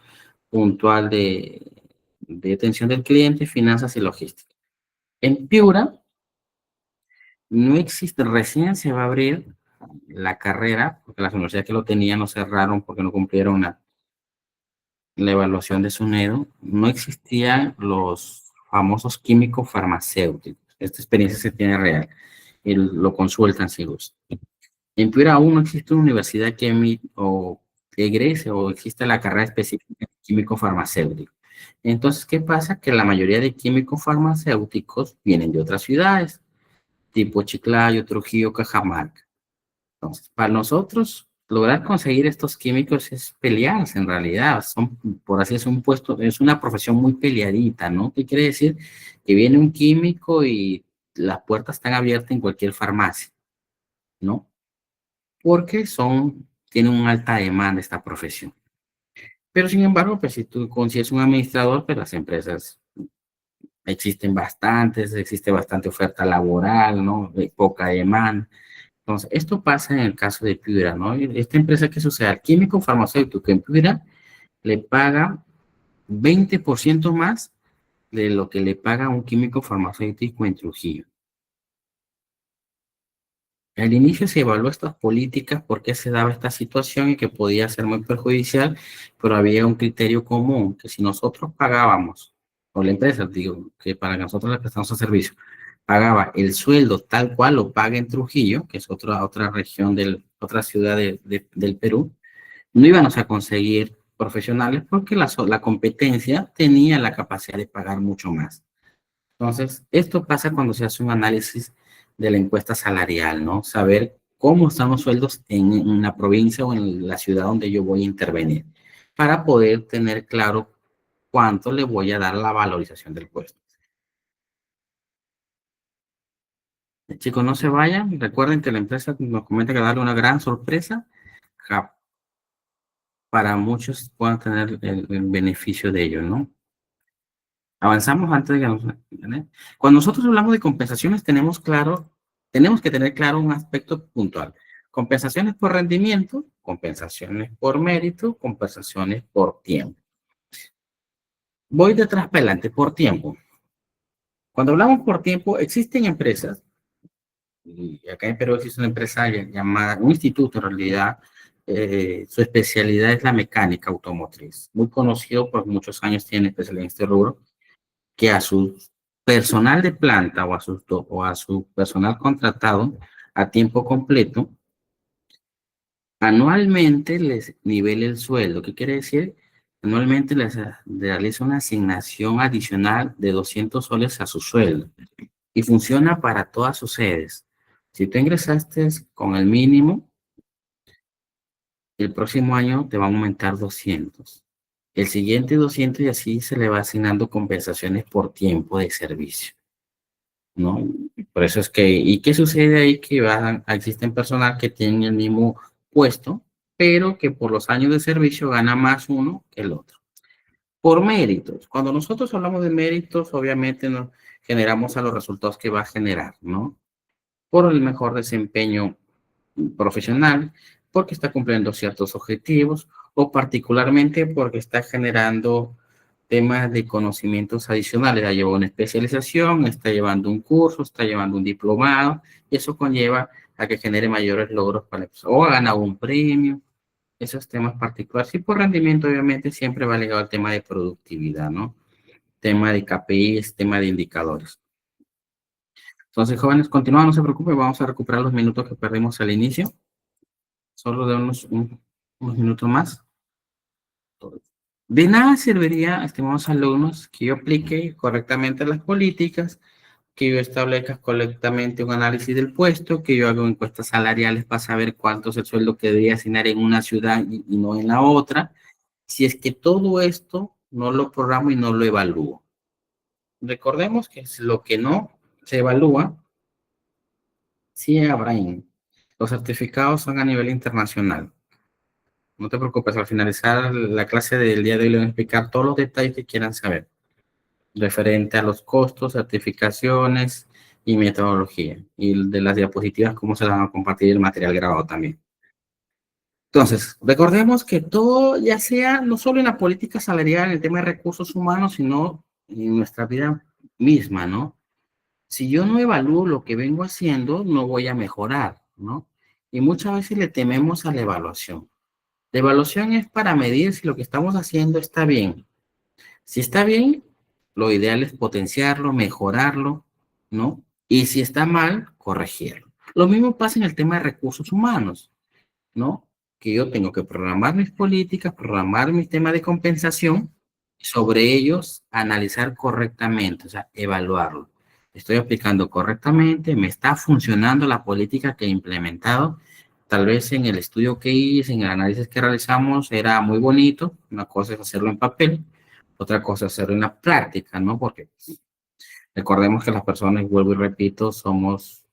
puntual de atención del cliente, finanzas y logística. En Piura no existe, recién se va a abrir la carrera, porque las universidades que lo tenían lo cerraron porque no cumplieron la evaluación de SUNEDO, no existían los famosos químicos farmacéuticos. Esta experiencia se tiene real y lo consultan si gusta. En Piura aún no existe una universidad que emite o egrese o existe la carrera específica de químico farmacéutico. Entonces, ¿qué pasa? Que la mayoría de químicos farmacéuticos vienen de otras ciudades, tipo Chiclayo, Trujillo, Cajamarca. Entonces, para nosotros, lograr conseguir estos químicos es pelearse en realidad. Son, por así decirlo, un puesto, es una profesión muy peleadita, ¿no? ¿Qué quiere decir? Que viene un químico y las puertas están abiertas en cualquier farmacia, ¿no? Porque tienen una alta demanda esta profesión. Pero sin embargo, pues si tú consigues un administrador, pues las empresas existen bastantes, existe bastante oferta laboral, ¿no? De poca demanda. Entonces, esto pasa en el caso de Piura, ¿no? Esta empresa, ¿qué sucede? Al químico farmacéutico en Piura le paga 20% más de lo que le paga un químico farmacéutico en Trujillo. Al inicio se evaluó estas políticas, por qué se daba esta situación y que podía ser muy perjudicial, pero había un criterio común, que si nosotros pagábamos, o la empresa, digo, que para nosotros le prestamos el servicio, pagaba el sueldo tal cual lo paga en Trujillo, que es otra región, otra ciudad del Perú, no íbamos a conseguir profesionales porque la competencia tenía la capacidad de pagar mucho más. Entonces, esto pasa cuando se hace un análisis de la encuesta salarial, ¿no? Saber cómo están los sueldos en la provincia o en la ciudad donde yo voy a intervenir, para poder tener claro cuánto le voy a dar la valorización del puesto. Chicos, no se vayan. Recuerden que la empresa nos comenta que va a darle una gran sorpresa. Para muchos puedan tener el beneficio de ello, ¿no? Avanzamos antes de que nos... ¿eh? Cuando nosotros hablamos de compensaciones, tenemos que tener claro un aspecto puntual. Compensaciones por rendimiento, compensaciones por mérito, compensaciones por tiempo. Voy de atrás para adelante, por tiempo. Cuando hablamos por tiempo, existen empresas, y acá en Perú existe una empresa llamada, un instituto en realidad, su especialidad es la mecánica automotriz, muy conocido por muchos años, tiene especialidad en este rubro, que a su personal de planta o a su personal contratado a tiempo completo, anualmente les nivela el sueldo. ¿Qué quiere decir? Anualmente les realiza una asignación adicional de 200 soles a su sueldo y funciona para todas sus sedes. Si tú ingresaste con el mínimo, el próximo año te van a aumentar 200. El siguiente 200 y así se le va asignando compensaciones por tiempo de servicio, ¿no? Por eso es que, ¿y qué sucede ahí? Que existen personal que tienen el mismo puesto, pero que por los años de servicio gana más uno que el otro. Por méritos. Cuando nosotros hablamos de méritos, obviamente nos generamos a los resultados que va a generar, ¿no? Por el mejor desempeño profesional, porque está cumpliendo ciertos objetivos o particularmente porque está generando temas de conocimientos adicionales. Ya lleva una especialización, está llevando un curso, está llevando un diplomado y eso conlleva a que genere mayores logros para la persona o ha ganado un premio. Esos temas particulares. Y por rendimiento, obviamente, siempre va ligado al tema de productividad, ¿no? Tema de KPIs, tema de indicadores. Entonces, jóvenes, continuamos, no se preocupen, vamos a recuperar los minutos que perdimos al inicio. Solo de unos minutos más. De nada serviría, estimados alumnos, que yo aplique correctamente las políticas, que yo establezca correctamente un análisis del puesto, que yo haga encuestas salariales para saber cuánto es el sueldo que debería asignar en una ciudad y no en la otra, si es que todo esto no lo programo y no lo evalúo. Recordemos que es lo que no se evalúa, sí habrá. Los certificados son a nivel internacional. No te preocupes, al finalizar la clase del día de hoy les voy a explicar todos los detalles que quieran saber referente a los costos, certificaciones y metodología. Y de las diapositivas, cómo se las van a compartir el material grabado también. Entonces, recordemos que todo, ya sea no solo en la política salarial, en el tema de recursos humanos, sino en nuestra vida misma, ¿no? Si yo no evalúo lo que vengo haciendo, no voy a mejorar, ¿no? Y muchas veces le tememos a la evaluación. La evaluación es para medir si lo que estamos haciendo está bien. Si está bien, lo ideal es potenciarlo, mejorarlo, ¿no? Y si está mal, corregirlo. Lo mismo pasa en el tema de recursos humanos, ¿no? que yo tengo que programar mis políticas, programar mi tema de compensación, y sobre ellos analizar correctamente, o sea, evaluarlo. Estoy aplicando correctamente, me está funcionando la política que he implementado. Tal vez en el estudio que hice, en el análisis que realizamos, era muy bonito. Una cosa es hacerlo en papel, otra cosa es hacerlo en la práctica, ¿no? Porque recordemos que las personas, vuelvo y repito, somos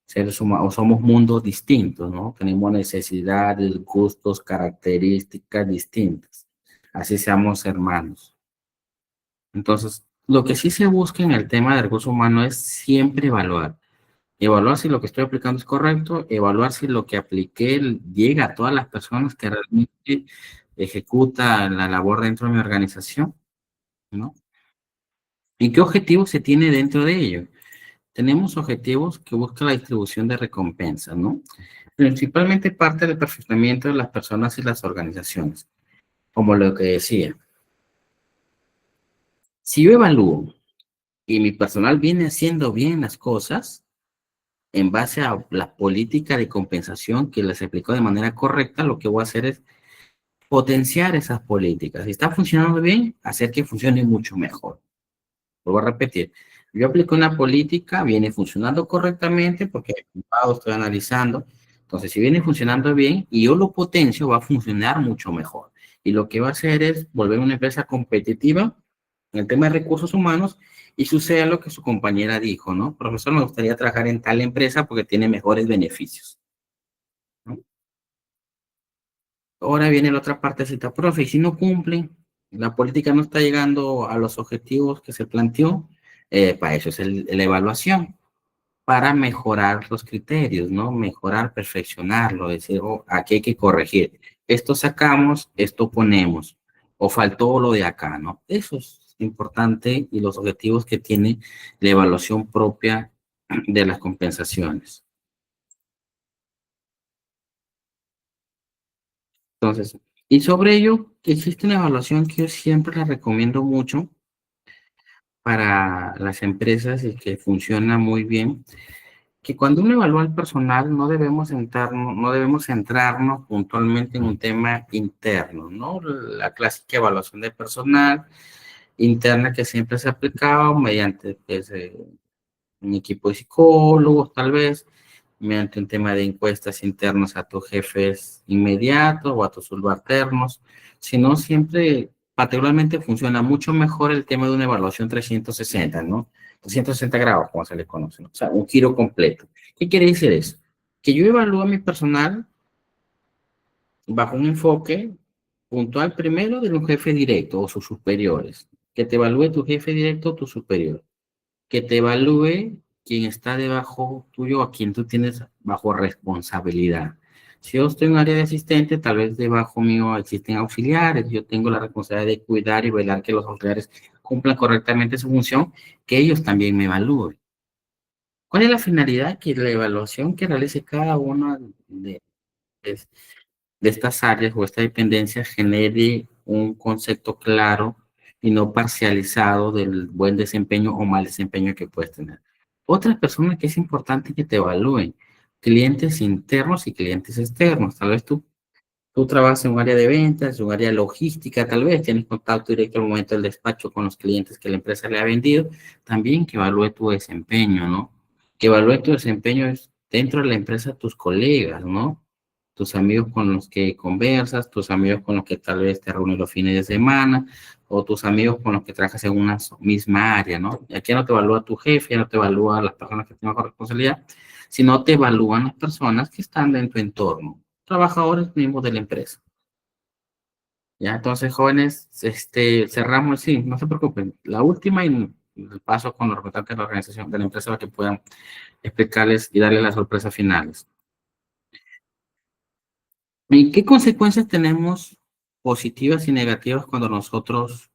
seres humanos, somos mundos distintos, ¿no? Tenemos necesidades, gustos, características distintas. Así seamos hermanos. Entonces, lo que sí se busca en el tema de recursos humanos es siempre evaluar. Evaluar si lo que estoy aplicando es correcto, evaluar si lo que apliqué llega a todas las personas que realmente ejecutan la labor dentro de mi organización, ¿no? ¿Y qué objetivos se tiene dentro de ello? Tenemos objetivos que buscan la distribución de recompensas, ¿no? Principalmente parte del perfeccionamiento de las personas y las organizaciones, como lo que decía. Si yo evalúo y mi personal viene haciendo bien las cosas, en base a la política de compensación que les aplicó de manera correcta, lo que voy a hacer es potenciar esas políticas. Si está funcionando bien, hacer que funcione mucho mejor. Vuelvo a repetir, yo aplico una política, viene funcionando correctamente porque estoy analizando. Entonces, si viene funcionando bien y yo lo potencio, va a funcionar mucho mejor. Y lo que va a hacer es volver una empresa competitiva en el tema de recursos humanos y sucede lo que su compañera dijo, ¿no? Profesor, me gustaría trabajar en tal empresa porque tiene mejores beneficios, ¿no? Ahora viene la otra partecita, profe, y si no cumplen, la política no está llegando a los objetivos que se planteó, para eso es la evaluación, para mejorar los criterios, ¿no? Mejorar, perfeccionarlo, decir, oh, aquí hay que corregir. Esto sacamos, esto ponemos, o faltó lo de acá, ¿no? Eso es importante y los objetivos que tiene la evaluación propia de las compensaciones. Entonces, y sobre ello, existe una evaluación que yo siempre la recomiendo mucho para las empresas y que funciona muy bien, que cuando uno evalúa al personal no debemos centrarnos puntualmente en un tema interno, ¿no? La clásica evaluación de personal interna que siempre se ha aplicado mediante pues, un equipo de psicólogos, tal vez, mediante un tema de encuestas internas a tus jefes inmediatos o a tus subalternos, sino siempre, particularmente, funciona mucho mejor el tema de una evaluación 360, ¿no? 360 grados, como se le conoce, ¿no? O sea, un giro completo. ¿Qué quiere decir eso? Que yo evalúo a mi personal bajo un enfoque puntual primero de un jefe directo o sus superiores. Que te evalúe tu jefe directo o tu superior, que te evalúe quien está debajo tuyo o a quien tú tienes bajo responsabilidad. Si yo estoy en un área de asistente, tal vez debajo mío existen auxiliares, yo tengo la responsabilidad de cuidar y velar que los auxiliares cumplan correctamente su función, que ellos también me evalúen. ¿Cuál es la finalidad? Que la evaluación que realice cada una de, de estas áreas o esta dependencia genere un concepto claro y no parcializado del buen desempeño o mal desempeño que puedes tener. Otras personas que es importante que te evalúen, clientes internos y clientes externos. Tal vez tú trabajas en un área de ventas, en un área logística, tal vez tienes contacto directo al momento del despacho con los clientes que la empresa le ha vendido, también que evalúe tu desempeño, ¿no? Que evalúe tu desempeño dentro de la empresa, tus colegas, ¿no? Tus amigos con los que conversas, tus amigos con los que tal vez te reúnes los fines de semana, o tus amigos con los que trabajas en una misma área, ¿no? Y aquí no te evalúa tu jefe, ya no te evalúa las personas que tienen responsabilidad, sino te evalúan las personas que están en tu entorno, trabajadores mismos de la empresa. Ya, entonces, jóvenes, cerramos, sí, no se preocupen. La última y el paso con los representantes de la organización, de la empresa, para que puedan explicarles y darles las sorpresas finales. ¿Y qué consecuencias tenemos positivas y negativas cuando nosotros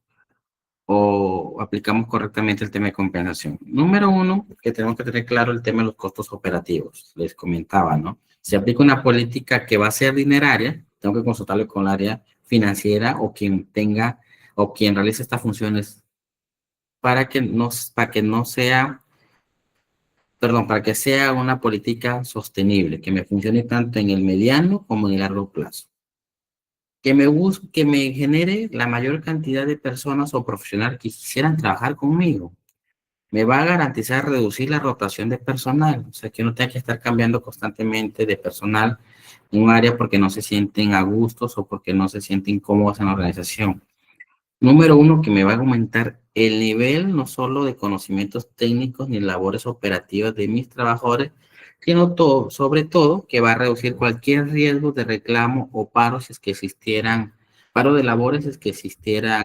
aplicamos correctamente el tema de compensación? Número uno, que tenemos que tener claro el tema de los costos operativos. Les comentaba, ¿no? Si aplico una política que va a ser dineraria, tengo que consultarlo con el área financiera o quien tenga o quien realice estas funciones para que no sea, perdón, para que sea una política sostenible, que me funcione tanto en el mediano como en el largo plazo. que me genere la mayor cantidad de personas o profesionales que quisieran trabajar conmigo. Me va a garantizar reducir la rotación de personal, o sea, que no tenga que estar cambiando constantemente de personal en un área porque no se sienten a gustos o porque no se sienten cómodos en la organización. Número uno, que me va a aumentar el nivel no solo de conocimientos técnicos ni labores operativas de mis trabajadores, sino todo, sobre todo que va a reducir cualquier riesgo de reclamo o paro si es que existieran, paro de labores si es que existieran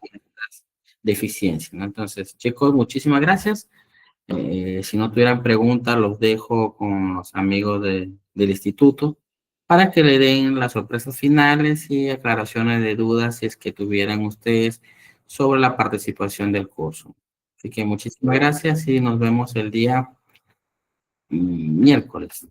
deficiencias, ¿no? Entonces, chicos, muchísimas gracias. Si no tuvieran preguntas, los dejo con los amigos del instituto para que le den las sorpresas finales y aclaraciones de dudas si es que tuvieran ustedes sobre la participación del curso. Así que muchísimas gracias y nos vemos el día miércoles.